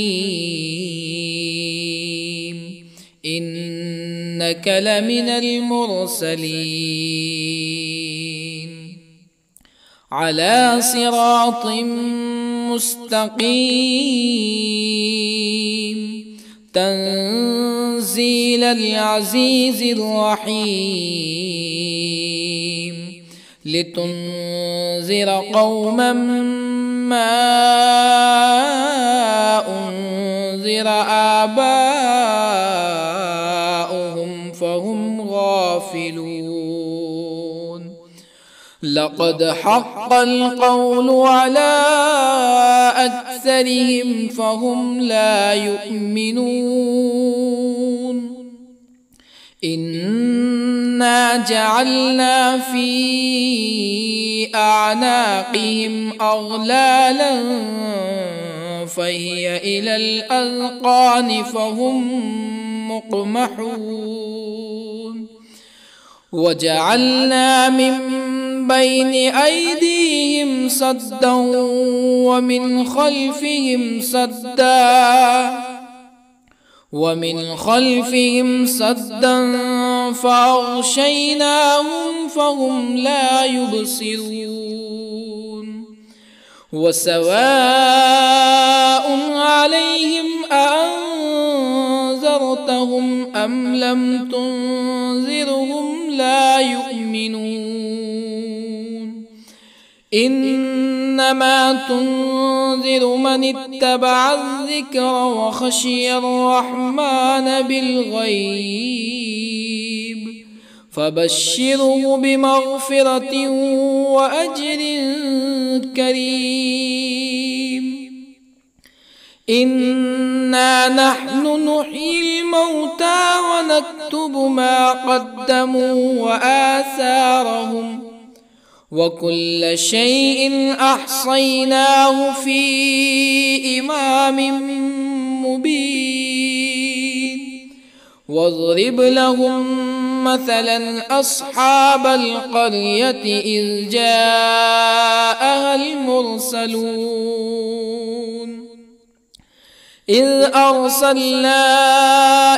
إنك لمن المرسلين على صراط مستقيم تنزيل العزيز الرحيم لتنذر قوما ما أنذر آباؤهم فهم غافلون لقد حق القول على أكثرهم فهم لا يؤمنون إنا جعلنا في أعناقهم أغلالا فهي إلى الأذقان فهم مقمحون وجعلنا من بين أيديهم سدا ومن خلفهم سدا فأغشيناهم فهم لا يبصرون وسواء عليهم أأنذرتهم أم لم تنذرهم لا يؤمنون إنما تنذر من اتبع الذكر وخشي الرحمن بالغيب فبشره بمغفرة وأجر كريم إنا نحن نحيي الموتى ونكتب ما قدموا وآثارهم وكل شيء أحصيناه في إمام مبين واضرب لهم مثلا أصحاب القرية إذ جاءها المرسلون إذ أرسلنا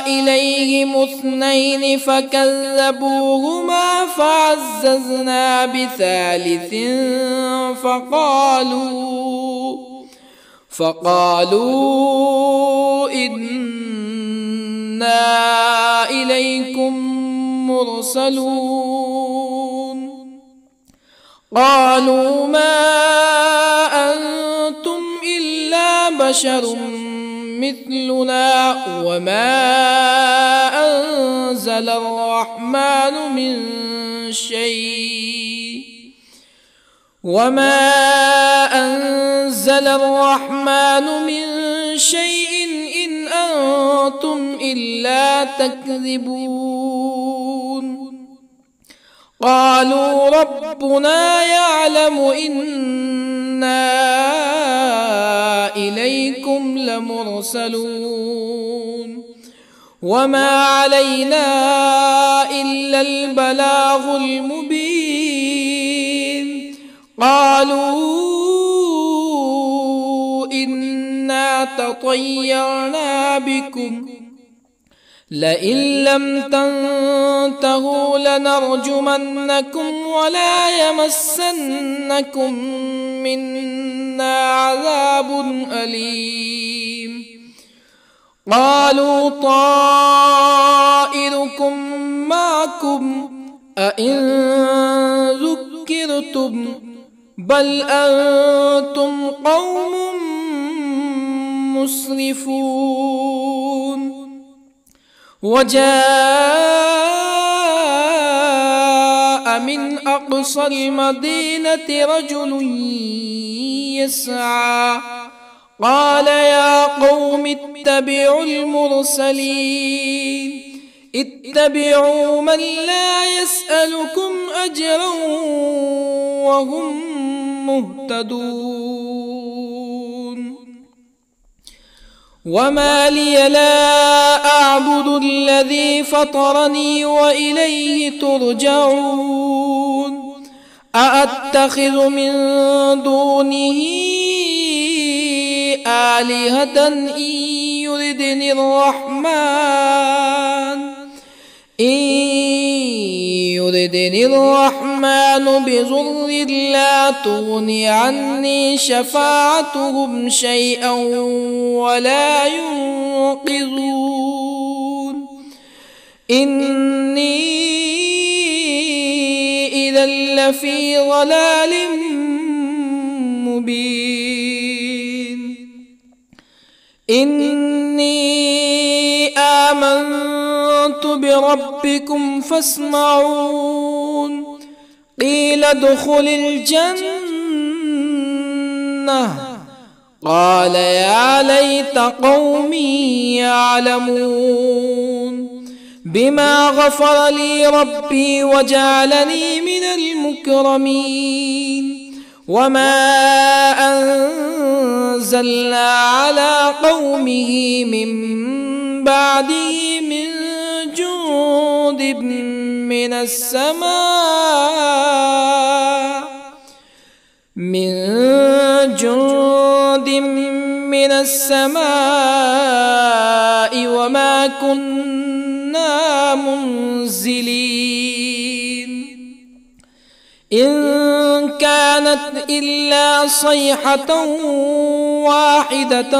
إليهم اثنين فكذبوهما فعززنا بثالث فقالوا إنا إليكم مرسلون قالوا ما أنتم إلا بشر مثلنا وما أنزل الرحمن من شيء إن أنتم إلا تكذبون قالوا ربنا يعلم إنا إليكم لمرسلون وما علينا إلا البلاغ المبين قالوا إنا تطيرنا بكم لئن لم تنتهوا لنرجمنكم ولا يمسنكم منا عذاب أليم. قالوا طائركم معكم أئن ذكرتم بل أنتم قوم مسرفون. وجاء من أقصى المدينة رجل يسعى قال يا قوم اتبعوا المرسلين اتبعوا من لا يسألكم أجرا وهم مهتدون. وما لي لا أعبد الذي فطرني وإليه ترجعون. أأتخذ من دونه آلهة إن يردني الرحمن بضر لا تغني عني شفاعتهم شيئا ولا ينقذون. إني إذا لفي ضلال مبين. إني آمنت بربكم فاسمعون. قيل ادخل الجنة قال يا ليت قومي يعلمون. بما غفر لي ربي وجعلني من المكرمين. وما أنزلنا على قومه من بعده من جند من السماء وما كنا منزلين. إن كانت إلا صيحة واحدة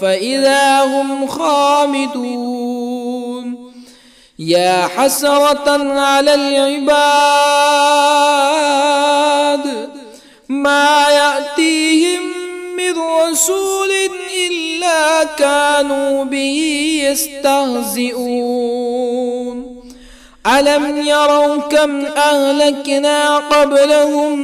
فإذا هم خامدون. يا حسرة على العباد ما يأتيهم من رسول إلا كانوا به يستهزئون. ألم يروا كم أهلكنا قبلهم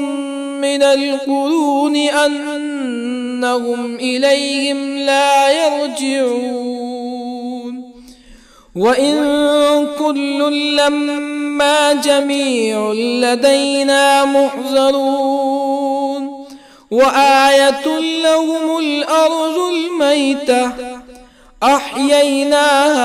من القرون أنهم إليهم لا يرجعون. وإن كل لما جميع لدينا محضرون. وآية لهم الأرض الميتة أحييناها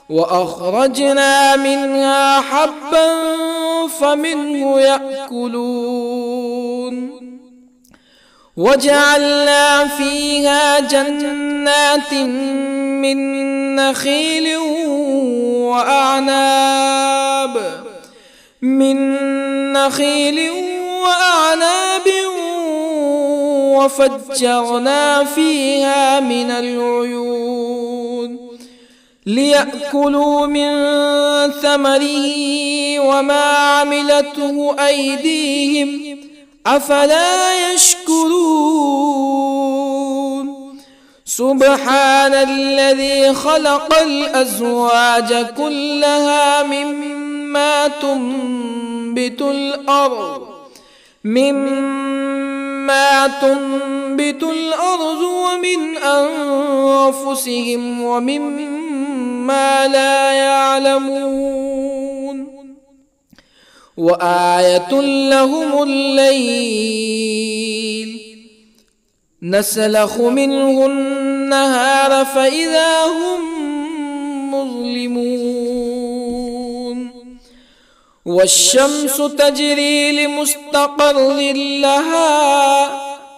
وأخرجنا منها حبا فمنه يأكلون. وجعلنا فيها جنات من نخيل وأعناب وفجرنا فيها من العيون ليأكلوا من ثمره وما عملته أيديهم أفلا يشكرون. سبحان الذي خلق الأزواج كلها مما تنبت الأرض ومن أنفسهم ومما لا يعلمون. وآية لهم الليل نسلخ منه النهار فإذا هم مظلمون. والشمس تجري لمستقر لها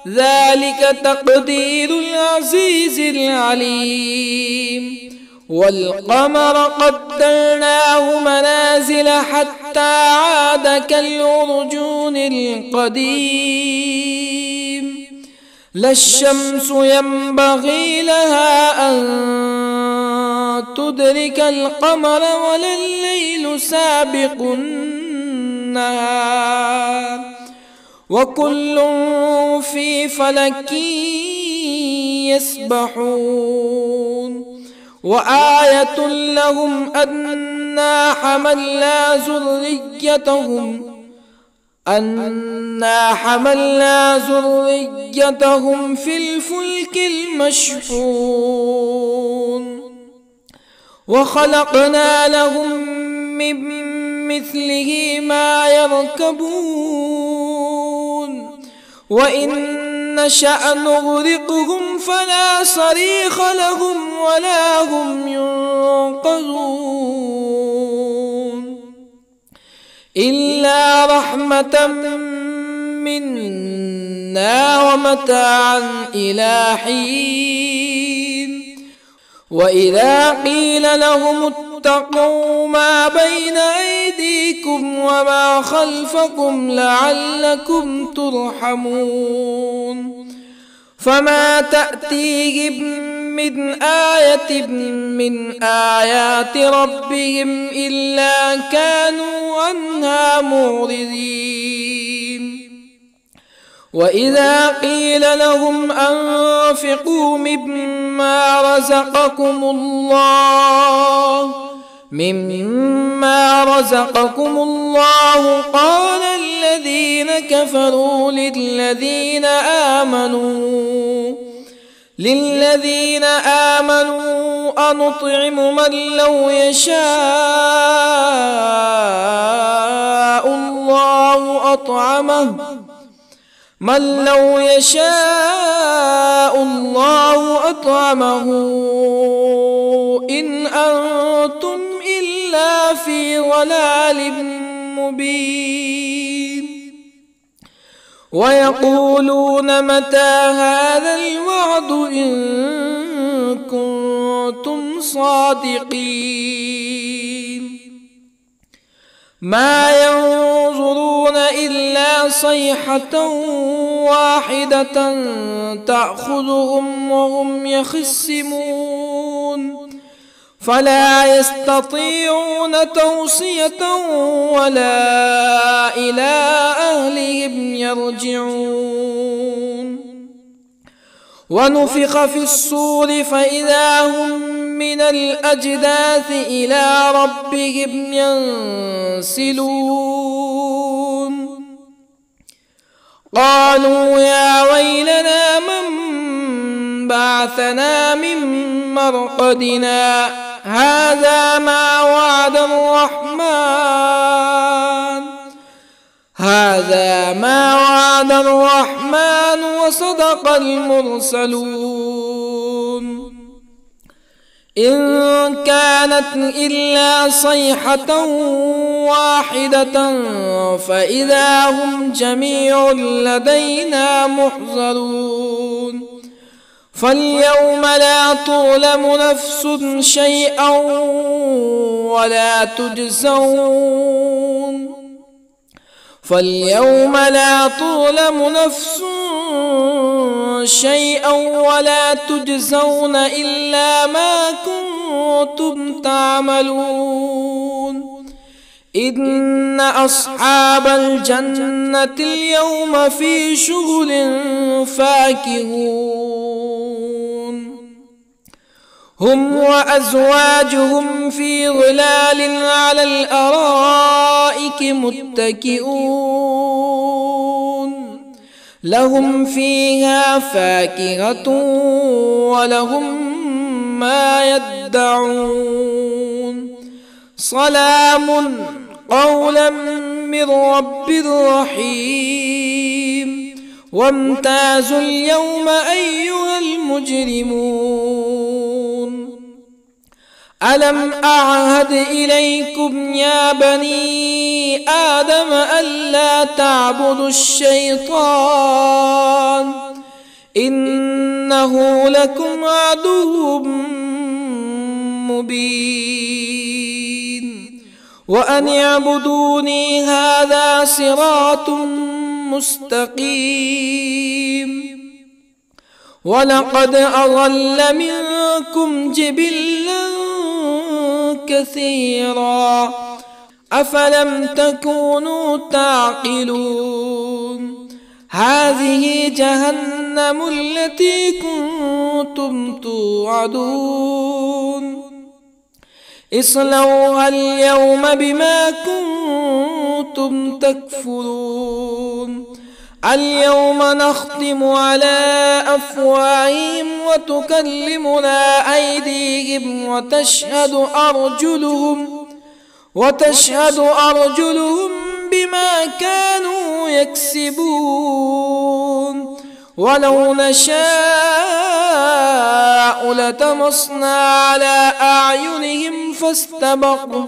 ذلك تقدير العزيز العليم. والقمر قدرناه منازل حتى عاد كالعرجون القديم. لا الشمس ينبغي لها أن تدرك القمر ولا الليل سابق النهار وكل في فلك يسبحون. وآية لهم أنا حملنا ذريتهم في الفلك المشحون وخلقنا لهم من مثله ما يركبون وإن نشأ نغرقهم فلا صريخ لهم ولا هم ينقذون إلا رحمة منا ومتاعا إلى حين. وإذا قيل لهم اتقوا ما بين أيديكم وما خلفكم لعلكم ترحمون فما تأتيهم من آية من آيات ربهم إلا كانوا عنها معرضين. وإذا قيل لهم أنفقوا مما رزقكم الله قال الذين كفروا للذين آمنوا أنطعم من لو يشاء الله أطعمه إن أنتم إلا في ضلال مبين. ويقولون متى هذا الوعد إن كنتم صادقين. ما ينظرون إلا صيحة واحدة تأخذهم وهم يخصمون فلا يستطيعون توصية ولا إلى أهلهم يرجعون. ونفخ في الصور فإذا هم من الأجداث إلى ربهم ينسلون. قالوا يا ويلنا من بعثنا من مرقدنا هذا ما وعد الرحمن وصدق المرسلون. إن كانت إلا صيحة واحدة فإذا هم جميع لدينا محضرون. فاليوم لا تظلم نفس شيئا ولا تجزون إلا ما كنتم تعملون. إن أصحاب الجنة اليوم في شغل فاكهون هم وأزواجهم في ظلال على الأرائك متكئون لهم فيها فاكهة ولهم ما يدعون. سلام قولا من رب رحيم. وامتازوا اليوم أيها المجرمون. ألم أعهد إليكم يا بني آدم ألا تعبدوا الشيطان إنه لكم عدو مبين وأن اعبدوني هذا صراط مستقيم ولقد أضل منكم جبلا كثيرا أفلم تكونوا تعقلون هذه جهنم التي كنتم توعدون اصلوها اليوم بما كنتم تكفرون اليوم نختم على أفواههم وتكلمنا أيديهم وتشهد أرجلهم بما كانوا يكسبون ولو نشاء لطمسنا على أعينهم فاستبقوا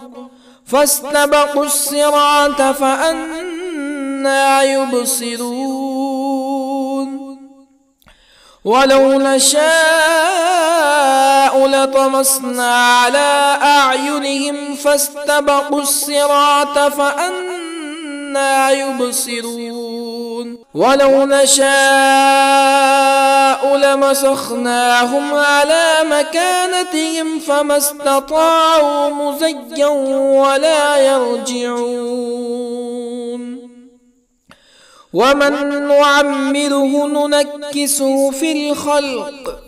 الصراط فأنى يبصرون ولو نشاء لطمسنا على أعينهم فاستبقوا الصراط فأنى يبصرون ولو نشاء لمسخناهم على مكانتهم فما استطاعوا مزيا ولا يرجعون ومن نعمره ننكسه في الخلق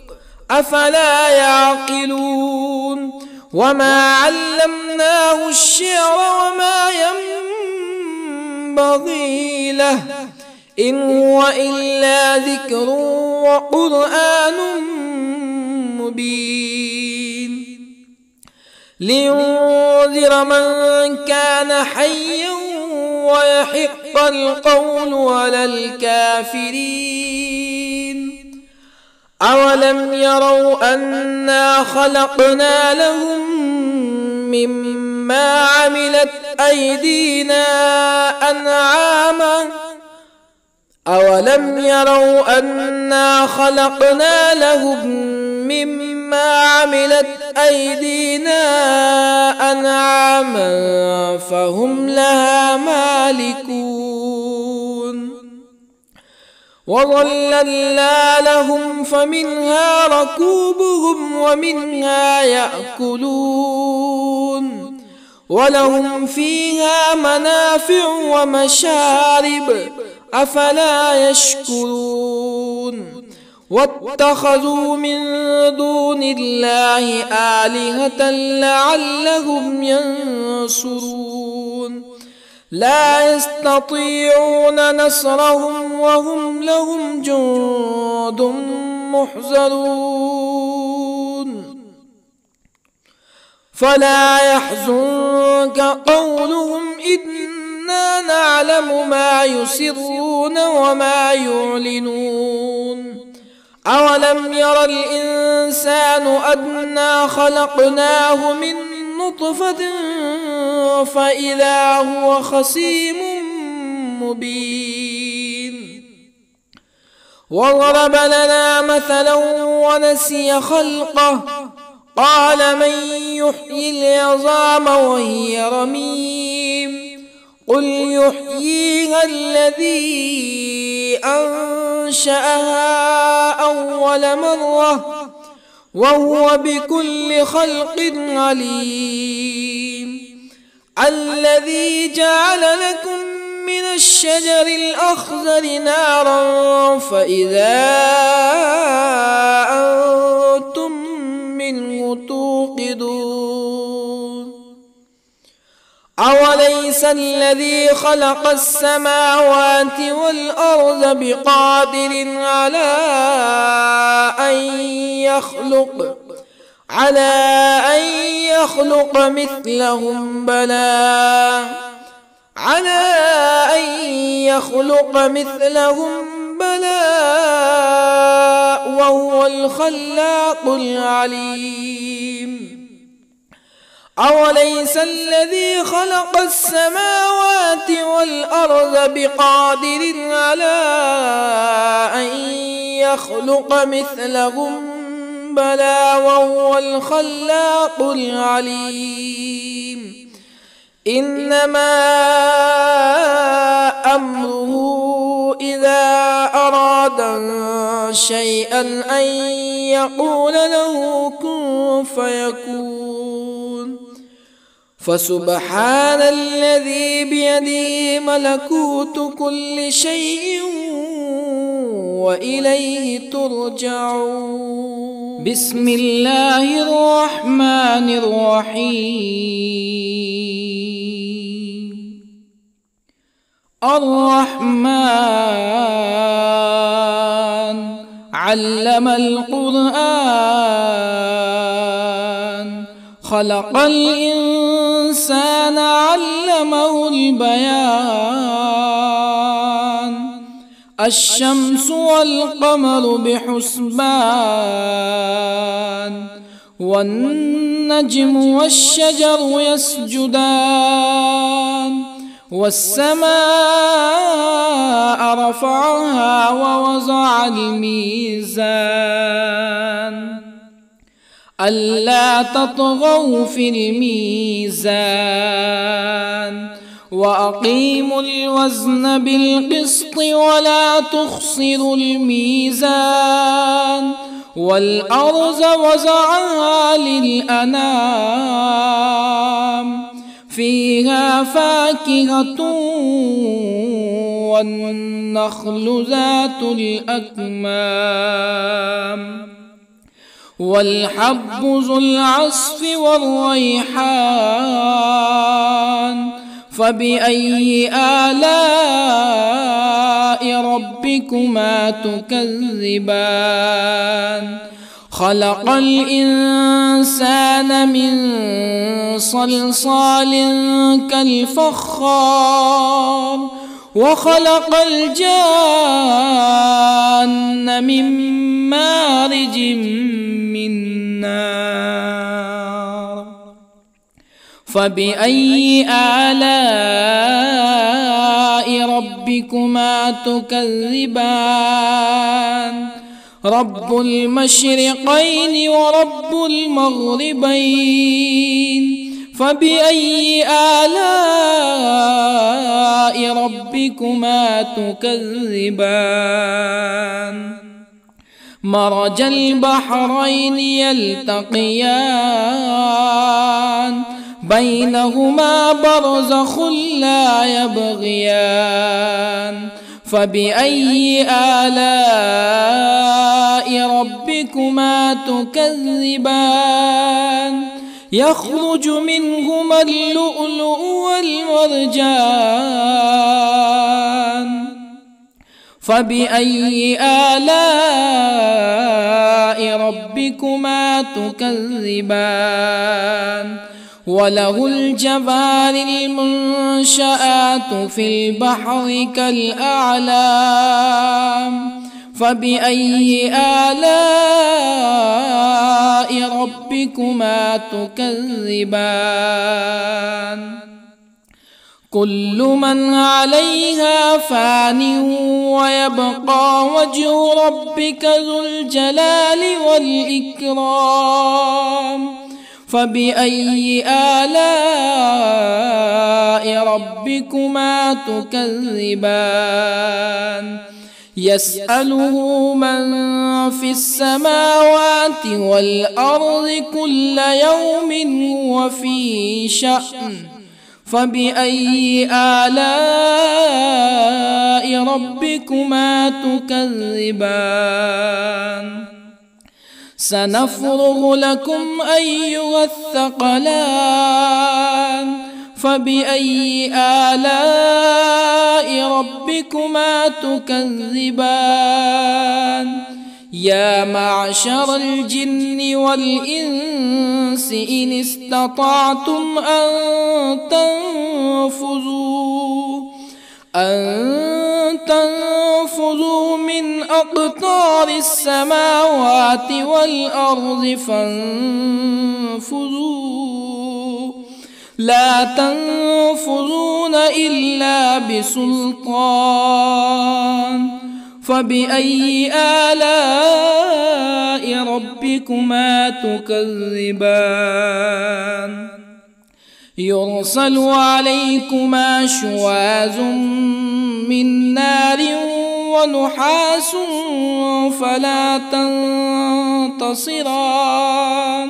أفلا يعقلون وما علمناه الشعر وما ينبغي له إن هو إلا ذكر وقرآن مبين لينذر من كان حيا ويحق القول على الكافرين أولم يروا أنا خلقنا لهم مما عملت أيدينا أنعاما أولم يروا أنا خلقنا لهم مما عملت أيدينا أنعاما فهم لها مالكون وظللنا لهم فمنها ركوبهم ومنها يأكلون ولهم فيها منافع ومشارب أفلا يشكرون واتخذوا من دون الله آلهة لعلهم ينصرون لا يستطيعون نصرهم وهم لهم جند محضرون فلا يحزنك قولهم إنا نعلم ما يسرون وما يعلنون أولم ير الإنسان أنا خلقناه من نطفة فإذا هو خصيم مبين وضرب لنا مثلا ونسي خلقه قال من يحيي العظام وهي رميم قل يحييها الذي أنشأها أول مرة وهو بكل خلق عليم الذي جعل لكم من الشجر الأخضر نارا فإذا أنتم منه توقدون أوليس الذي خلق السماوات والأرض بقادر على أن يخلق مثلهم بلى وهو الخلاق العليم أوليس الذي خلق السماوات والأرض بقادر على أن يخلق مثلهم بلى وهو الخلاق العليم إنما أمره إذا أراد شيئا أن يقول له كن فيكون فسبحان الذي بيده ملكوت كل شيء وإليه ترجعون. بسم الله الرحمن الرحيم. الرحمن علم القرآن خلق الإنسان علمه البيان الشمس والقمر بحسبان والنجم والشجر يسجدان والسماء رفعها ووضع الميزان ألا تطغوا في الميزان وأقيموا الوزن بالقسط ولا تخسروا الميزان والأرض وضعها للأنام فيها فاكهة والنخل ذات الأكمام والحب ذو العصف والريحان فبأي آلاء ربكما تكذبان خلق الإنسان من صلصال كالفخار وخلق الجان من مارج من نار فبأي آلاء ربكما تكذبان رب المشرقين ورب المغربين فبأي آلاء ربكما تكذبان مرج البحرين يلتقيان بينهما برزخ لا يبغيان فبأي آلاء ربكما تكذبان يخرج منهما اللؤلؤ والمرجان فبأي آلاء ربكما تكذبان وله الجوار المنشآت في البحر كالأعلام فبأي آلاء ربكما تكذبان كل من عليها فان ويبقى وجه ربك ذو الجلال والإكرام فبأي آلاء ربكما تكذبان يسأله من في السماوات والأرض كل يوم هو في شأن فبأي آلاء ربكما تكذبان سنفرغ لكم أيها الثقلان فبأي آلاء ربكما تكذبان يا معشر الجن والإنس إن استطعتم أن تنفذوا من أقطار السماوات والأرض فانفذوا لا تنفذون إلا بسلطان فبأي آلاء ربكما تكذبان يرسل عليكما شواظ من نار ونحاس فلا تنتصران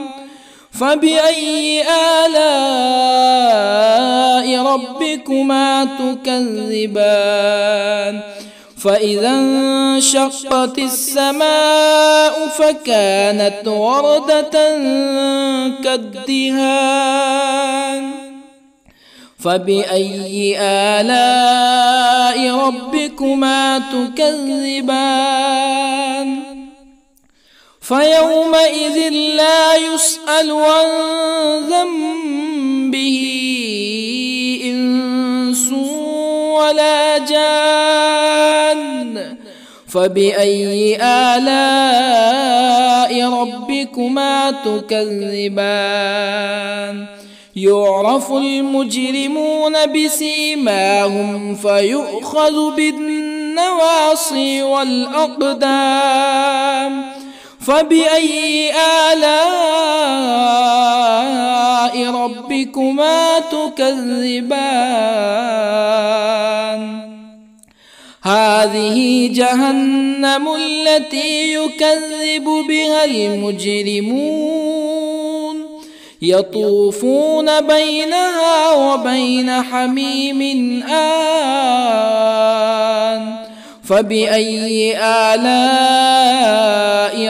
فبأي آلاء ربكما تكذبان فإذا انشقت السماء فكانت وردة كالدهان فبأي آلاء ربكما تكذبان فيومئذ لا يسأل عن ذنبه إنس ولا جان فبأي آلاء ربكما تكذبان يعرف المجرمون بسيماهم فيؤخذ بالنواصي والأقدام فبأي آلاء ربكما تكذبان هذه جهنم التي يكذب بها المجرمون يطوفون بينها وبين حميم آن فبأي آلاء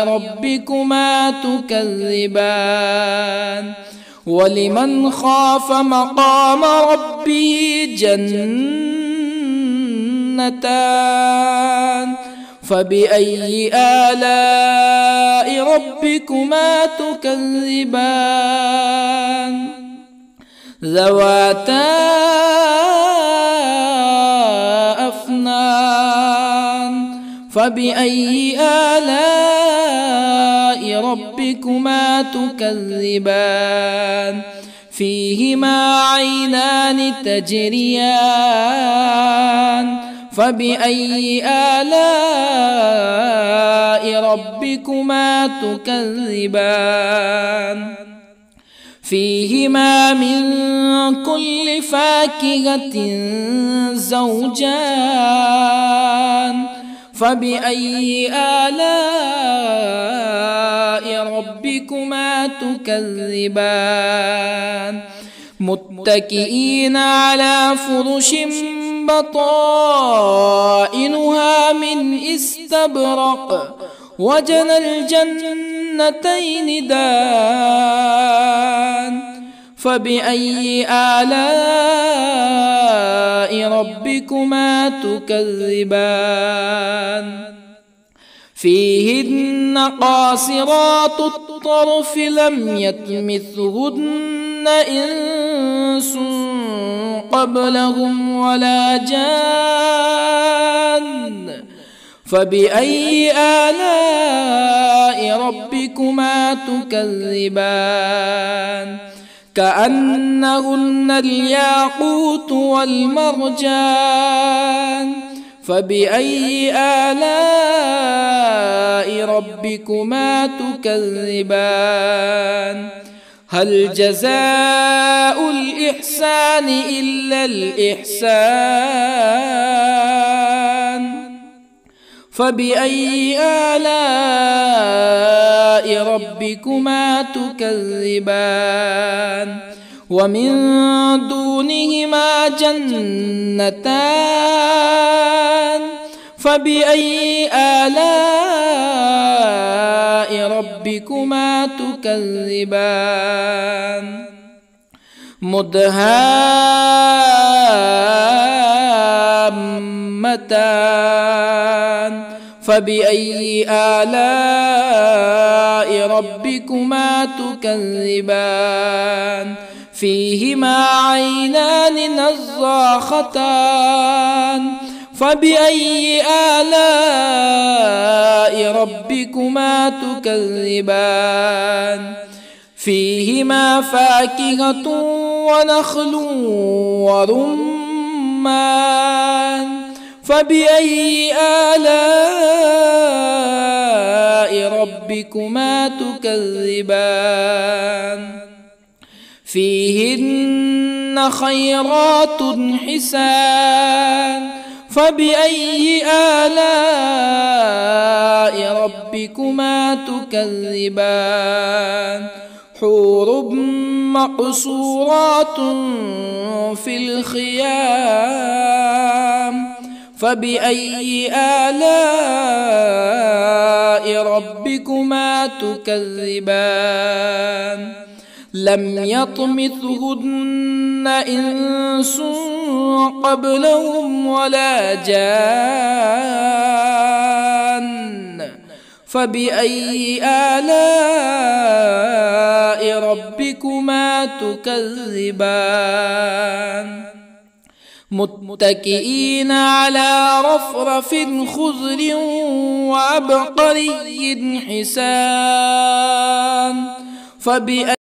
ربكما تكذبان ولمن خاف مقام ربه جنتان فبأي آلاء ربكما تكذبان ذواتا أفنان فبأي آلاء ربكما تكذبان فيهما عينان تجريان فبأي آلاء ربكما تكذبان فيهما من كل فاكهة زوجان فبأي آلاء ربكما تكذبان متكئين على فرش بطائنها من استبرق وجنى الجنتين دان فبأي آلاء ربكما تكذبان فيهن قاصرات الطرف لم يطمثهن إنس قبلهم ولا جان فبأي آلاء ربكما تكذبان كأنهن الياقوت والمرجان فبأي آلاء ربكما تكذبان هل جزاء الإحسان إلا الإحسان فبأي آلاء ربكما تكذبان ومن دونهما جنتان فبأي آلاء ربكما تكذبان مدهامتان فبأي آلاء ربكما تكذبان فيهما عينان نضاختان فبأي آلاء ربكما تكذبان فيهما فاكهة ونخل ورمان فبأي آلاء ربكما تكذبان فيهن خيرات حسان فبأي آلاء ربكما تكذبان حور مقصورات في الخيام فبأي آلاء ربكما تكذبان لم يطمثهن إنس قبلهم ولا جان فبأي آلاء ربكما تكذبان متكئين على رفرف خضر وعبقري حسان فبأي